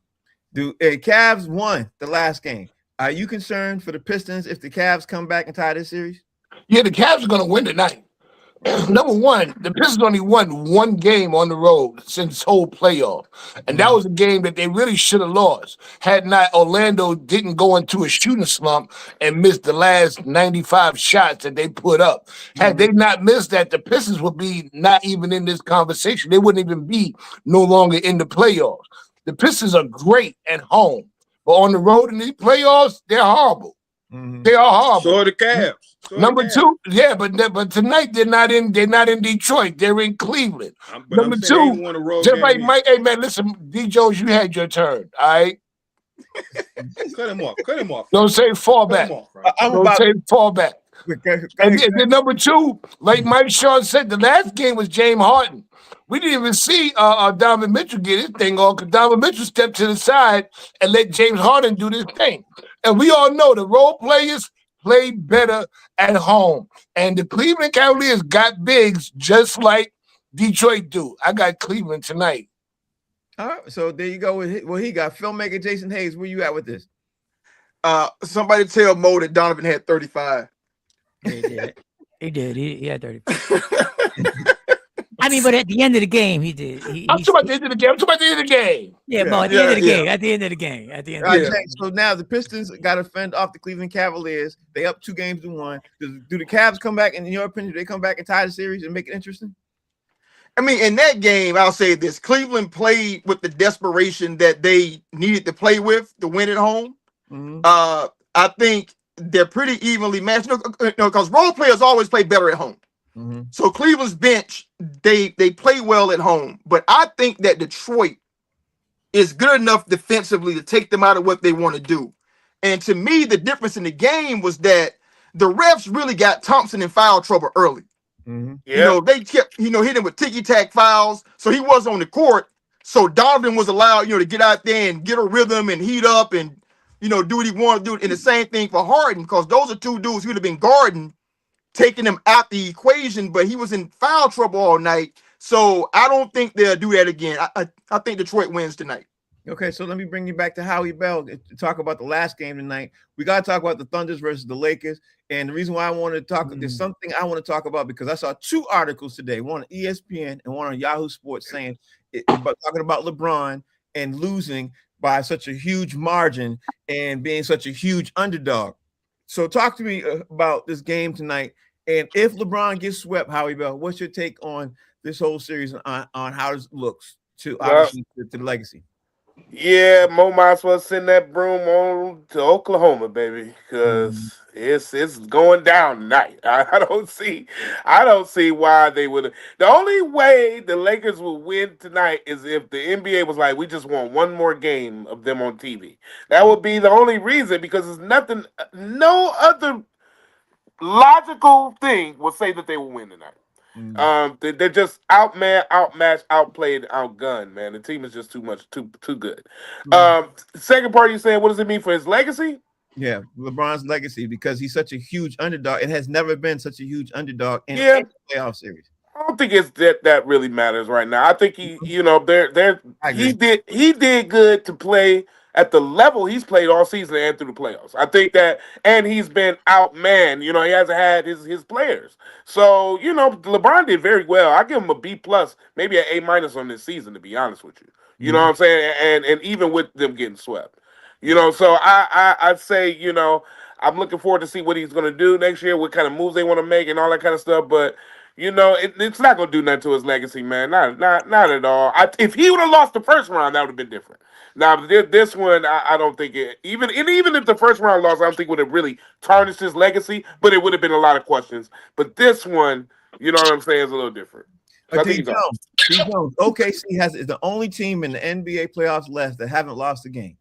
The Cavs won the last game. Are you concerned for the Pistons if the Cavs come back and tie this series? Yeah, the Cavs are going to win tonight. Number one, the Pistons only won one game on the road since this whole playoff. And that was a game that they really should have lost. Had not Orlando didn't go into a shooting slump and missed the last 95 shots that they put up. Had they not missed that, the Pistons would be not even in this conversation. They wouldn't even be no longer in the playoffs. The Pistons are great at home. But on the road in these playoffs, they're horrible. They are horrible. So are the Cavs. Number two, yeah, but tonight they're not in Detroit. They're in Cleveland. Number two, just like Mike. Hey man, listen, D. Jones, you had your turn. All right. Cut him off. Don't say fall back. Don't say fall back. And then number two, like Mike Shaw said, the last game was James Harden. We didn't even see Donovan Mitchell get his thing on because Donovan Mitchell stepped to the side and let James Harden do this thing. And we all know the role players play better at home. And the Cleveland Cavaliers got bigs just like Detroit do. I got Cleveland tonight. All right, so there you go with what he got. Filmmaker Jason Hayes, where you at with this? Somebody tell Mo that Donovan had 35. He did. He had 35. I mean, but at the end of the game, he did. I'm talking about the end of the game. Yeah, but at the end of the game. At the end of the game. So now the Pistons got to fend off the Cleveland Cavaliers. They up 2-1. Do the Cavs come back? In your opinion, do they come back and tie the series and make it interesting? I mean, in that game, I'll say this: Cleveland played with the desperation that they needed to play with to win at home. I think they're pretty evenly matched. Because role players always play better at home. So Cleveland's bench, they play well at home, but I think that Detroit is good enough defensively to take them out of what they want to do. And to me, the difference in the game was that the refs really got Thompson in foul trouble early. They kept hitting him with ticky-tack fouls, so he was on the court. So Donovan was allowed to get out there and get a rhythm and heat up and do what he wanted to do. And the same thing for Harden, because those are two dudes who would have been guarding, taking him out the equation, but he was in foul trouble all night. So I don't think they'll do that again. I think Detroit wins tonight. Okay, so let me bring you back to Howie Bell to talk about the last game tonight. We got to talk about the Thunders versus the Lakers. And the reason why I wanted to talk, there's something I want to talk about because I saw two articles today, one on ESPN and one on Yahoo Sports talking about LeBron and losing by such a huge margin and being such a huge underdog. So talk to me about this game tonight. And if LeBron gets swept, Howie Bell, what's your take on this whole series on how this looks to the legacy? Yeah, Mo might as well send that broom on to Oklahoma, baby, because it's going down tonight. I don't see why they would. The only way the Lakers will win tonight is if the NBA was like, we just want one more game of them on TV. That would be the only reason, because there's no other logical thing will say that they will win tonight. They're just outmatched, outplayed, outgunned. Man, the team is just too good. Second part, you saying, what does it mean for his legacy? Yeah, LeBron's legacy, because he's such a huge underdog. It has never been such a huge underdog in Yeah. any playoff series. I don't think it's that really matters right now. I think he did good to play at the level he's played all season and through the playoffs. I think that, and he's been outmanned. You know, he hasn't had his players. So, you know, LeBron did very well. I give him a B plus, maybe an A minus on this season, to be honest with you. You know what I'm saying? And even with them getting swept. You know, so I'd say, you know, I'm looking forward to see what he's going to do next year, what kind of moves they want to make and all that kind of stuff. But, you know, it's not going to do nothing to his legacy, man. Not at all. If he would have lost the first round, that would have been different. Now, this one, I don't think it, even if the first round loss, I don't think would have really tarnished his legacy, but it would have been a lot of questions. But this one, you know what I'm saying, is a little different. So D. Jones, OKC is the only team in the NBA playoffs left that haven't lost a game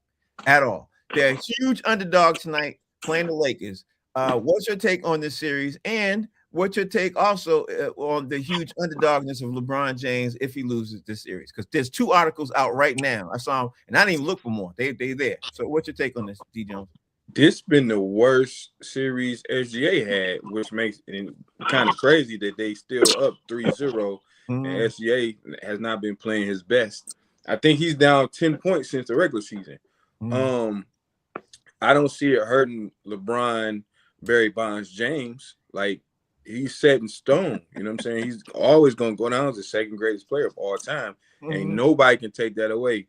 at all. They're a huge underdog tonight playing the Lakers. What's your take on this series? And what's your take also on the huge underdogness of LeBron James if he loses this series? Because there's 2 articles out right now. I saw them, and I didn't even look for more. They there. So what's your take on this, D. Jones? This been the worst series SGA had, which makes it kind of crazy that they still up 3-0, and SGA has not been playing his best. I think he's down 10 points since the regular season. I don't see it hurting LeBron, Barry Bonds, James. Like, he's set in stone. You know what I'm saying? He's always going to go down as the second greatest player of all time. Ain't nobody can take that away,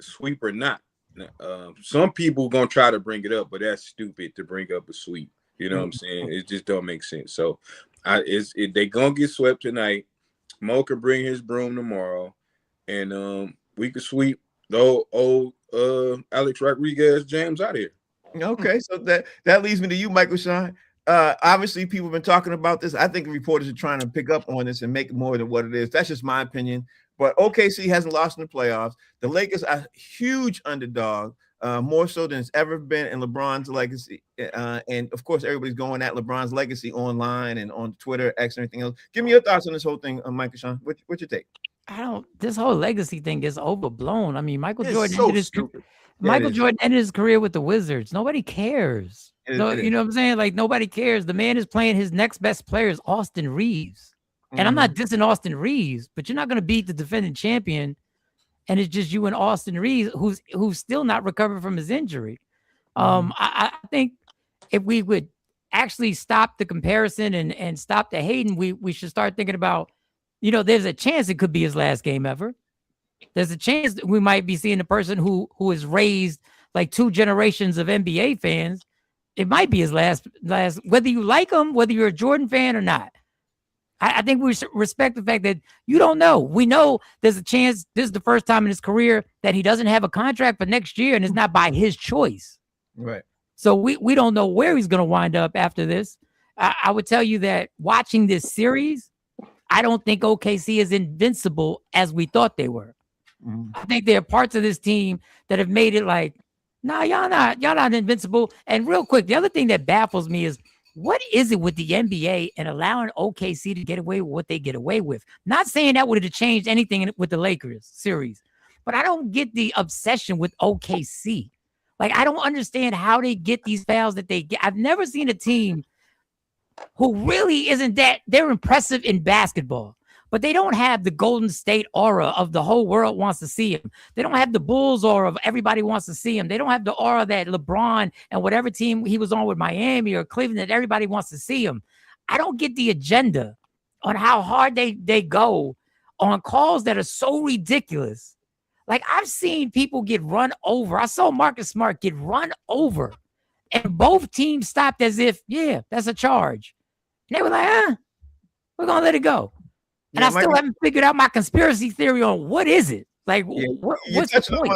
sweep or not. Some people going to try to bring it up, but that's stupid to bring up a sweep. You know what I'm saying? It just don't make sense. So they going to get swept tonight. Mo can bring his broom tomorrow, and we could sweep the old Alex Rodriguez James out of here. Okay, so that leads me to you, Michael Sean. Obviously, people have been talking about this. I think reporters are trying to pick up on this and make it more than what it is. That's just my opinion. But OKC hasn't lost in the playoffs. The Lakers are huge underdog, more so than it's ever been in LeBron's legacy. And of course, everybody's going at LeBron's legacy online and on Twitter, X, and everything else. Give me your thoughts on this whole thing, Michael Sean. What's your take? This whole legacy thing is overblown. I mean, Michael Jordan ended his career with the Wizards. Nobody cares. You know what I'm saying? Like, nobody cares. The man is playing, his next best player is Austin Reeves. And I'm not dissing Austin Reeves, but you're not going to beat the defending champion, and it's just you and Austin Reeves, who's still not recovered from his injury. I think if we would actually stop the comparison and stop the hating, we should start thinking about, you know, there's a chance it could be his last game ever. There's a chance that we might be seeing a person who has raised like 2 generations of NBA fans. It might be his last, whether you like him, whether you're a Jordan fan or not. I think we respect the fact that you don't know. We know there's a chance this is the first time in his career that he doesn't have a contract for next year, and it's not by his choice. Right. So we don't know where he's going to wind up after this. I would tell you that watching this series, I don't think OKC is invincible as we thought they were. I think there are parts of this team that have made it like, nah, y'all not invincible. And real quick, the other thing that baffles me is, what is it with the NBA and allowing OKC to get away with what they get away with? Not saying that would have changed anything with the Lakers series, but I don't get the obsession with OKC. Like, I don't understand how they get these fouls that they get. I've never seen a team who really isn't that. They're impressive in basketball, but they don't have the Golden State aura of the whole world wants to see him. They don't have the Bulls aura of everybody wants to see him. They don't have the aura that LeBron and whatever team he was on with Miami or Cleveland that everybody wants to see him. I don't get the agenda on how hard they go on calls that are so ridiculous. Like, I've seen people get run over. I saw Marcus Smart get run over, and both teams stopped as if, yeah, that's a charge. And they were like, we're going to let it go. And I still haven't figured out my conspiracy theory on what is it. Like, what's the point?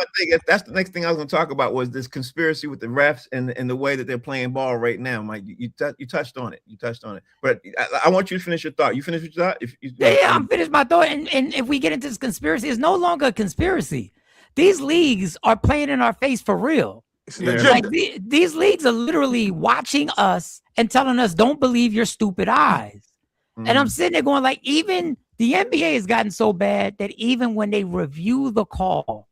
That's the next thing I was going to talk about, was this conspiracy with the refs and the way that they're playing ball right now. Mike, you touched on it. But I want you to finish your thought. You finished your thought? I'm finished my thought. And if we get into this conspiracy, it's no longer a conspiracy. These leagues are playing in our face for real. Like, these leagues are literally watching us and telling us, don't believe your stupid eyes. And I'm sitting there going, like, even the NBA has gotten so bad that even when they review the call,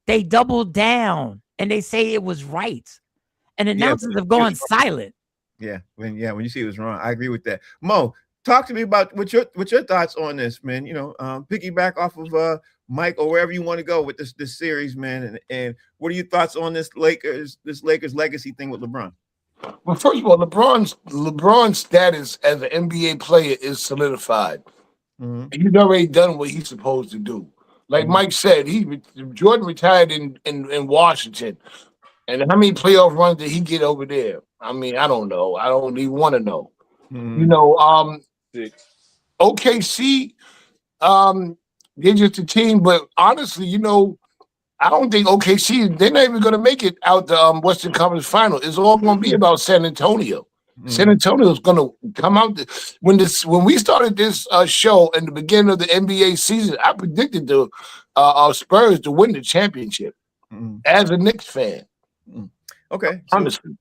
they double down and they say it was right. And announcers have gone silent. Yeah, when you see it was wrong, I agree with that. Mo, talk to me about what your thoughts on this, man. Piggyback off of Mike or wherever you want to go with this series, man. And what are your thoughts on this Lakers legacy thing with LeBron? Well, first of all, LeBron's status as an NBA player is solidified. He's already done what he's supposed to do. Like Mike said, Jordan retired in Washington. And how many playoff runs did he get over there? I mean, I don't know. I don't even want to know. 6. OKC, they're just a team, but honestly, I don't think OKC, they're not even going to make it out the Western Conference Final. It's all going to be about San Antonio. San Antonio is going to come out. When we started this show in the beginning of the NBA season, I predicted the Spurs to win the championship as a Knicks fan. Okay. Honestly.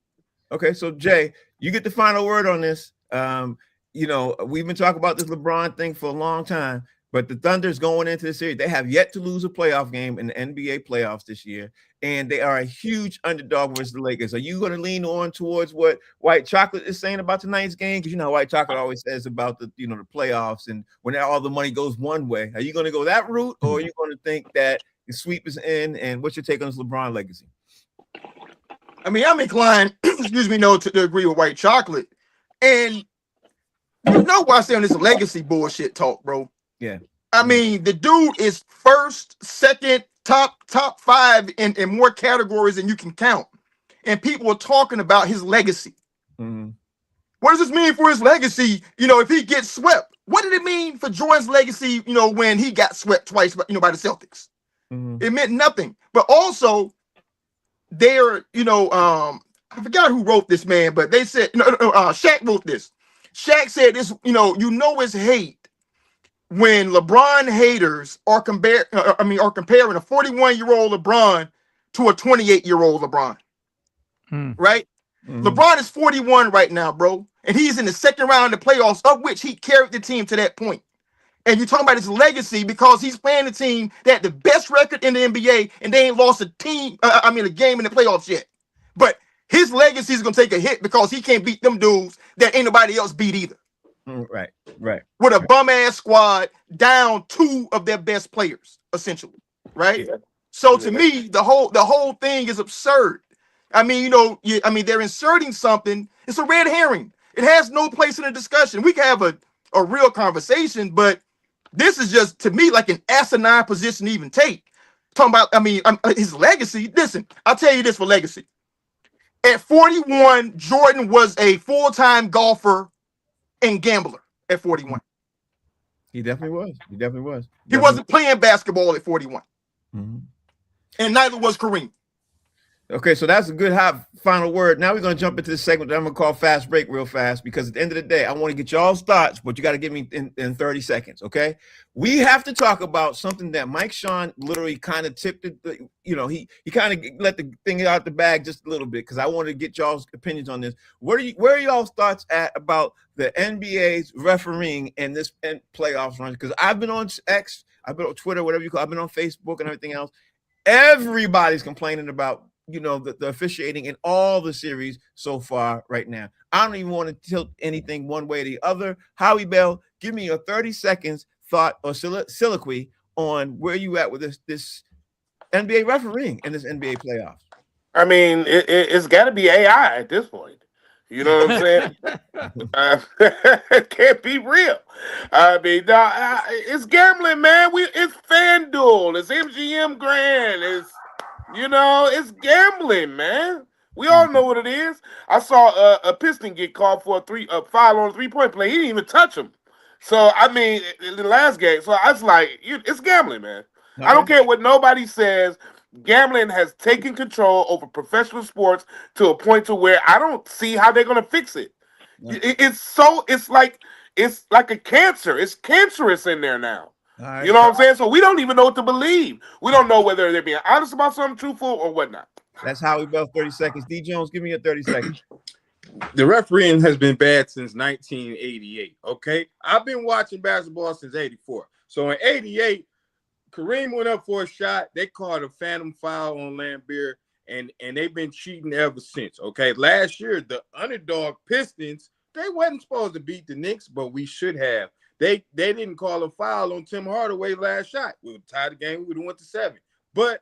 Okay, so Jay, you get the final word on this. We've been talking about this LeBron thing for a long time, but the Thunder's going into the series. They have yet to lose a playoff game in the NBA playoffs this year, and they are a huge underdog versus the Lakers. Are you going to lean on towards what White Chocolate is saying about tonight's game? Because White Chocolate always says about the playoffs and when all the money goes one way. Are you going to go that route, or are you going to think that the sweep is in? And what's your take on this LeBron legacy? I mean, I'm inclined, to agree with White Chocolate. And why I say on this legacy bullshit talk, bro. Yeah. I mean, the dude is first, second, top 5 in more categories than you can count. And people are talking about his legacy. What does this mean for his legacy? If he gets swept, what did it mean for Jordan's legacy, when he got swept twice, by the Celtics? It meant nothing. But also, they're, I forgot who wrote this, man, but they said, Shaq wrote this. Shaq said this, it's hate when LeBron haters are comparing a 41-year-old LeBron to a 28-year-old LeBron. Right? LeBron is 41 right now, bro. And he's in the second round of the playoffs, of which he carried the team to that point. And you're talking about his legacy because he's playing a team that had the best record in the NBA and they ain't lost a game in the playoffs yet. But his legacy is going to take a hit because he can't beat them dudes that ain't nobody else beat either. Right. With a bum-ass squad down 2 of their best players, essentially. Right? Yeah. So to me, the whole thing is absurd. I mean, they're inserting something. It's a red herring. It has no place in the discussion. We can have a real conversation, but this is just, to me, like an asinine position to even take. Talking about, his legacy. Listen, I'll tell you this for legacy. At 41, Jordan was a full-time golfer and gambler at 41. He definitely was. He wasn't playing basketball at 41. And neither was Kareem. Okay, so that's a good final word. Now we're going to jump into this segment that I'm going to call Fast Break real fast, because at the end of the day, I want to get y'all's thoughts, but you got to give me in 30 seconds, okay? We have to talk about something that Mike Sean literally kind of tipped it. He kind of let the thing out the bag just a little bit, because I want to get y'all's opinions on this. Where are y'all's thoughts at about the NBA's refereeing and this playoffs run? Because I've been on X, I've been on Twitter, whatever you call it, I've been on Facebook and everything else. Everybody's complaining about the officiating in all the series so far right now. I don't even want to tilt anything one way or the other. Howie Bell, give me your 30 seconds thought or soliloquy on where you at with this NBA refereeing in this NBA playoffs. I mean, it's got to be AI at this point. You know what I'm saying? It can't be real. I mean, it's gambling, man. It's FanDuel. It's MGM Grand. It's gambling, man. We all know what it is. I saw a Piston get called for a foul on a 3-point play. He didn't even touch him. So, I mean, in the last game, so I was like, it's gambling, man. Okay. I don't care what nobody says. Gambling has taken control over professional sports to a point to where I don't see how they're going to fix it. Yeah. It's like a cancer. It's cancerous in there now. Right. You know what I'm saying? So we don't even know what to believe. We don't know whether they're being honest about something truthful or whatnot. That's Howie Bell, 30 seconds. D. Jones, give me your 30 seconds. The refereeing has been bad since 1988. Okay, I've been watching basketball since '84. So in '88, Kareem went up for a shot. They called a phantom foul on Lambeer, and they've been cheating ever since. Okay, last year the underdog Pistons, they wasn't supposed to beat the Knicks, but we should have. They didn't call a foul on Tim Hardaway last shot. We would tie the game. We would have went to 7. But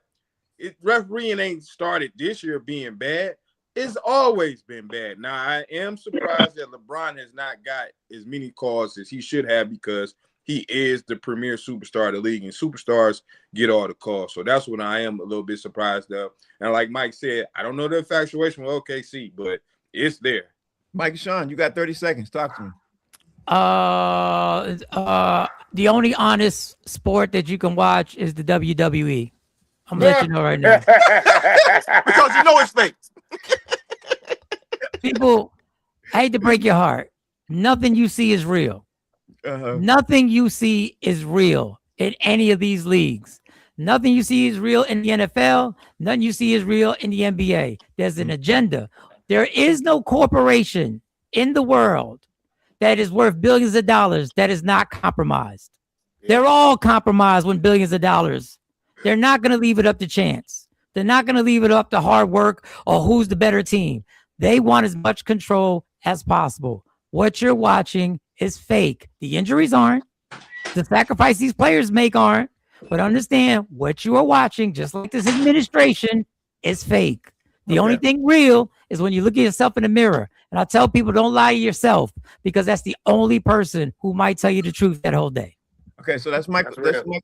refereeing ain't started this year being bad. It's always been bad. Now, I am surprised that LeBron has not got as many calls as he should have because he is the premier superstar of the league, and superstars get all the calls. So that's what I am a little bit surprised of. And like Mike said, I don't know the infatuation with OKC, but it's there. Mike and Sean, you got 30 seconds. Talk to me. The only honest sport that you can watch is the WWE. I'm gonna let you know right now. Because you know it's fake. People, I hate to break your heart. Nothing you see is real. Nothing you see is real in any of these leagues. Nothing you see is real in the NFL. Nothing you see is real in the NBA. There's an agenda. There is no corporation in the world that is worth billions of dollars that is not compromised. They're all compromised when billions of dollars. They're not going to leave it up to chance. They're not going to leave it up to hard work or who's the better team. They want as much control as possible. What you're watching is fake. The injuries aren't. The sacrifice these players make aren't. But understand what you are watching, just like this administration, is fake. The only thing real is when you look at yourself in the mirror. And I tell people, don't lie to yourself, because that's the only person who might tell you the truth that whole day. Okay, so that's Michael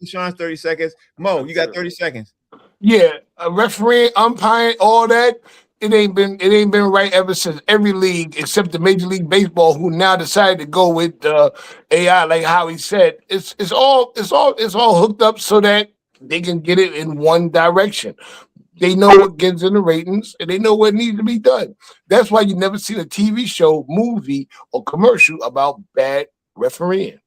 Sean's 30 seconds. Mo, you got 30 seconds. Yeah, refereeing, umpiring, all that. It ain't been right ever since every league except the Major League Baseball, who now decided to go with AI, like how he said. It's all hooked up so that they can get it in one direction. They know what gets in the ratings, and they know what needs to be done. That's why you never seen a TV show, movie, or commercial about bad refereeing.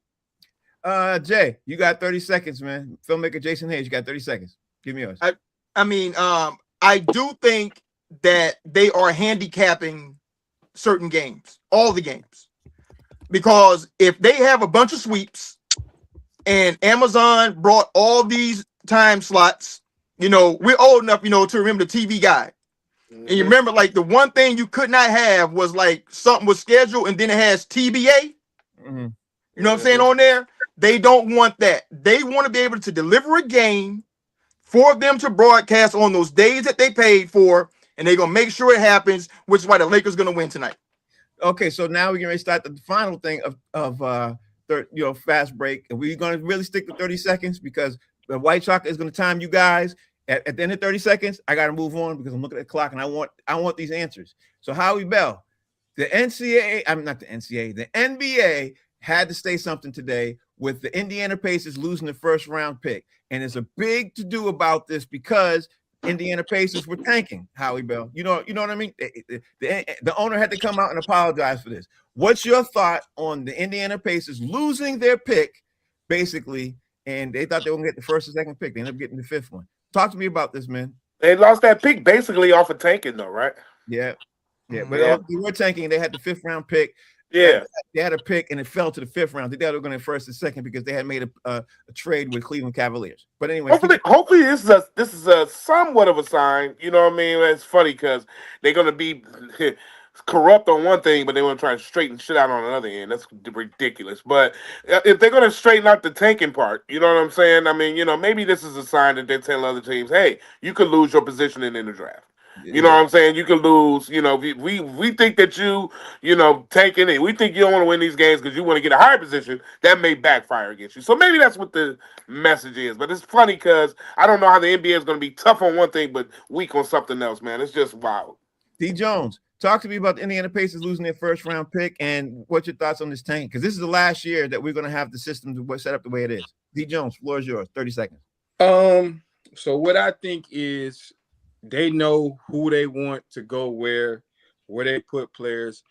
Jay, you got 30 seconds, man. Filmmaker Jason Hayes, you got 30 seconds. Give me yours. I do think that they are handicapping certain games, all the games, because if they have a bunch of sweeps and Amazon brought all these time slots, we're old enough, to remember the TV Guide. Mm-hmm. And you remember, like, the one thing you could not have was like something was scheduled and then it has TBA. Mm-hmm. You know what I'm saying on there? They don't want that. They want to be able to deliver a game for them to broadcast on those days that they paid for, and they're gonna make sure it happens, which is why the Lakers gonna win tonight. Okay, so now we're gonna start the final thing of fast break, and we're gonna really stick to 30 seconds because the White Chocolate is gonna time you guys. At the end of 30 seconds, I gotta move on because I'm looking at the clock and I want these answers. So Howie Bell, the NBA had to say something today with the Indiana Pacers losing the first round pick. And there's a big to-do about this because Indiana Pacers were tanking, Howie Bell. You know what I mean? The owner had to come out and apologize for this. What's your thought on the Indiana Pacers losing their pick, basically, and they thought they were going to get the first or second pick. They ended up getting the 5th one. Talk to me about this, man. They lost that pick basically off of tanking, though, right? Yeah. But they were tanking. They had the 5th round pick. Yeah, they had a pick and it fell to the 5th round. They thought they were going to first and second because they had made a trade with Cleveland Cavaliers. But anyway, hopefully this is a somewhat of a sign. You know what I mean? It's funny because they're going to be corrupt on one thing, but they want to try to straighten shit out on another end. That's ridiculous. But if they're going to straighten out the tanking part, you know what I'm saying? I mean, maybe this is a sign that they're telling other teams, hey, you could lose your position in the draft. You know what I'm saying? You could lose. We think that you tanking it. We think you don't want to win these games because you want to get a higher position. That may backfire against you. So maybe that's what the message is. But it's funny because I don't know how the NBA is going to be tough on one thing but weak on something else, man. It's just wild. D. Jones, talk to me about the Indiana Pacers losing their first round pick and what's your thoughts on this tank? Because this is the last year that we're going to have the system set up the way it is. D. Jones, floor is yours. 30 seconds. So what I think is, they know who they want to go where they put players.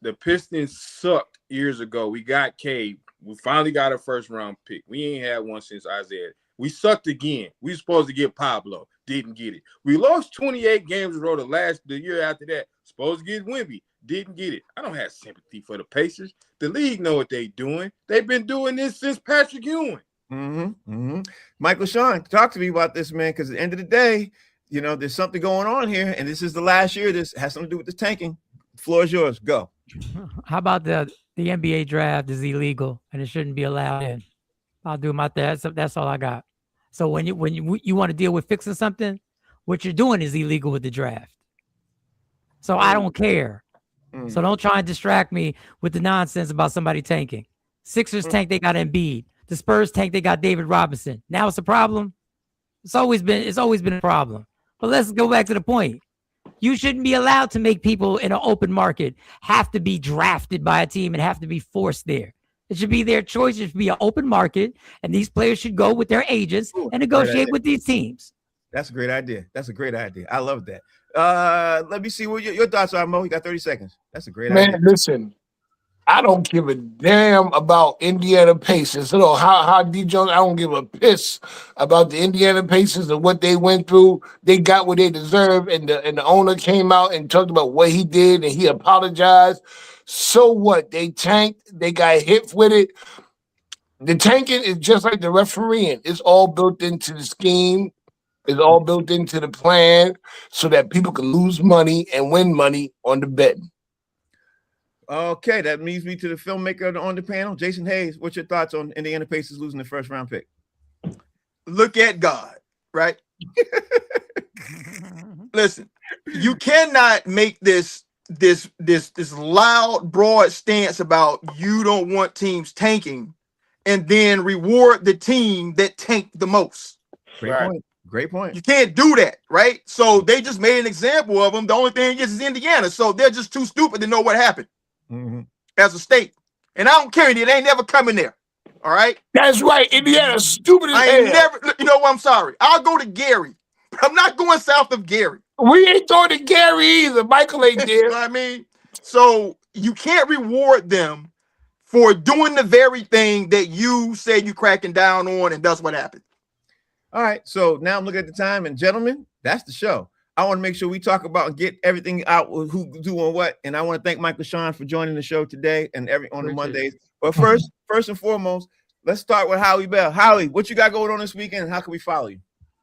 The Pistons sucked years ago. We got Cade. We finally got a first round pick. We ain't had one since Isaiah. We sucked again. We were supposed to get Pablo. Didn't get it. We lost 28 games in a row the year after that. Supposed to get Wemby. didn't get it. I don't have sympathy for the Pacers. The league know what they're doing. They've been doing this since Patrick Ewing. Michael Sean, talk to me about this, man, because at the end of the day, you know, there's something going on here, and this is the last year. This has something to do with this tanking. The floor is yours. Go. How about the NBA draft is illegal and it shouldn't be allowed in? I'll do my thing. That's all I got. So when you want to deal with fixing something, what you're doing is illegal with the draft. So I don't care. So don't try and distract me with the nonsense about somebody tanking. Sixers tank, they got Embiid. The Spurs tank, they got David Robinson. Now it's a problem. It's always been a problem. But let's go back to the point. You shouldn't be allowed to make people in an open market have to be drafted by a team and have to be forced there. It should be their choice. It should be an open market, and these players should go with their agents and negotiate with these teams. That's a great idea. I love that. Let me see what your thoughts are, Mo. You got 30 seconds. That's a great idea. Man, listen, I don't give a damn about Indiana Pacers. You know, how D. Jones, I don't give a piss about the Indiana Pacers and what they went through. They got what they deserve, and the owner came out and talked about what he did, and he apologized. So what? They tanked. They got hit with it. The tanking is just like the refereeing. It's all built into the scheme. It's all built into the plan so that people can lose money and win money on the betting. Okay, that leads me to the filmmaker on the panel, Jason Hayes. What's your thoughts on Indiana Pacers losing the first round pick? Look at God, right? Listen, you cannot make this loud, broad stance about you don't want teams tanking and then reward the team that tanked the most. Great point. You can't do that, right? So they just made an example of them. The only thing is Indiana. So they're just too stupid to know what happened as a state. And I don't care. They ain't never coming there. All right? That's right. Indiana's stupid as I hell. ain't never, you know what? I'm sorry. I'll go to Gary. But I'm not going south of Gary. We ain't going to Gary either. Michael ain't there. You know what I mean? So you can't reward them for doing the very thing that you say you cracking down on, and that's what happened. All right. So now I'm looking at the time, and gentlemen, that's the show. I want to make sure we talk about and get everything out with who doing what. And I want to thank Michael Sean for joining the show today and on the Mondays. But first and foremost, let's start with Howie Bell. Howie, what you got going on this weekend, and how can we follow you?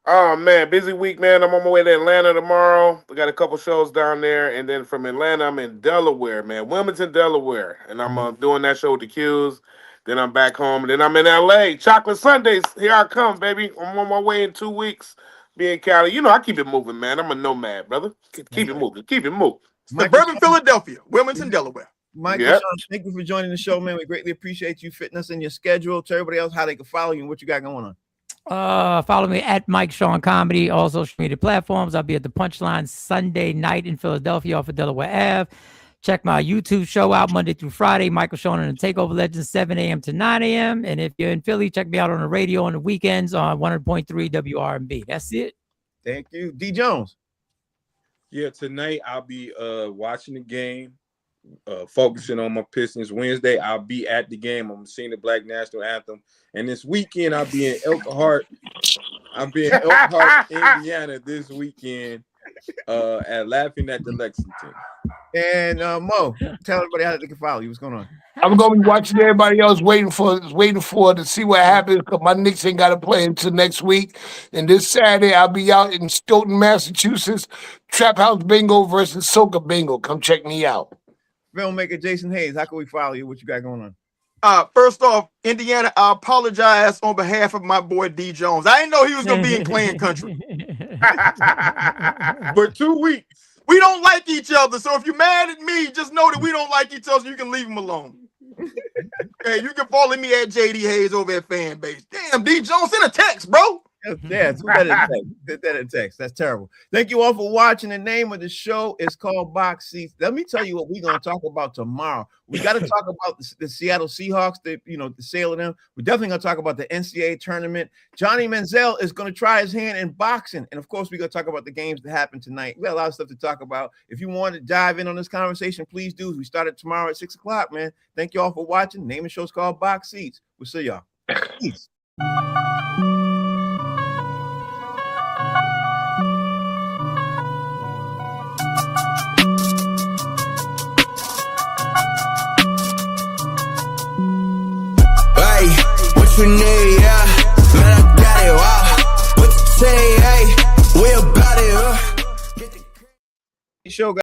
Oh, man, busy week, man. I'm on my way to Atlanta tomorrow. We got a couple shows down there. And then from Atlanta, I'm in Delaware, man. Wilmington, Delaware. And I'm doing that show with the Qs. Then I'm back home. And then I'm in L.A. Chocolate Sundays. Here I come, baby. I'm on my way in 2 weeks. Be in Cali. You know, I keep it moving, man. I'm a nomad, brother. Keep it moving. Keep it moving. Suburban Philadelphia, Wilmington, Delaware. Michael Sean, thank you for joining the show, man. We greatly appreciate you fitting us in your schedule. Tell everybody else how they can follow you and what you got going on. Follow me at Mike Sean Comedy, all social media platforms. I'll be at the Punchline Sunday night in Philadelphia off of Delaware Ave. Check my YouTube show out Monday through Friday, Michael Sean and the Takeover Legends, 7 a.m. to 9 a.m. And if you're in Philly, check me out on the radio on the weekends on 100.3 WRMB. That's it. Thank you. D. Jones. Yeah, tonight I'll be watching the game, focusing on my Pistons. Wednesday, I'll be at the game. I'm singing the Black National Anthem. And this weekend, I'll be in Elkhart. Indiana this weekend at Laughing at the Lexington. And Mo, tell everybody how they can follow you. What's going on? I'm gonna be watching everybody else waiting for to see what happens because my Knicks ain't got to play until next week. And this Saturday I'll be out in Stoughton, Massachusetts, Trap House Bingo versus Soca Bingo. Come check me out. Filmmaker Jason Hayes, how can we follow you? What you got going on? First off, Indiana, I apologize on behalf of my boy D. Jones. I didn't know he was gonna be in Clan Country For 2 weeks. We don't like each other, so if you're mad at me, just know that we don't like each other, so you can leave him alone. Hey, you can follow me at JD Hayes over at Fanbase. Damn, D. Jones, send a text, bro. Yeah, do that in text. That's terrible. Thank you all for watching. The name of the show is called Box Seats. Let me tell you what we're going to talk about tomorrow. We got to talk about the Seattle Seahawks, the sale of them. We're definitely going to talk about the NCAA tournament. Johnny Manziel is going to try his hand in boxing. And, of course, we're going to talk about the games that happened tonight. We got a lot of stuff to talk about. If you want to dive in on this conversation, please do. We started tomorrow at 6 o'clock, man. Thank you all for watching. The name of the show is called Box Seats. We'll see y'all. Peace. what you need, yeah. Man, I got it, wow. What you say, hey? We about it, Show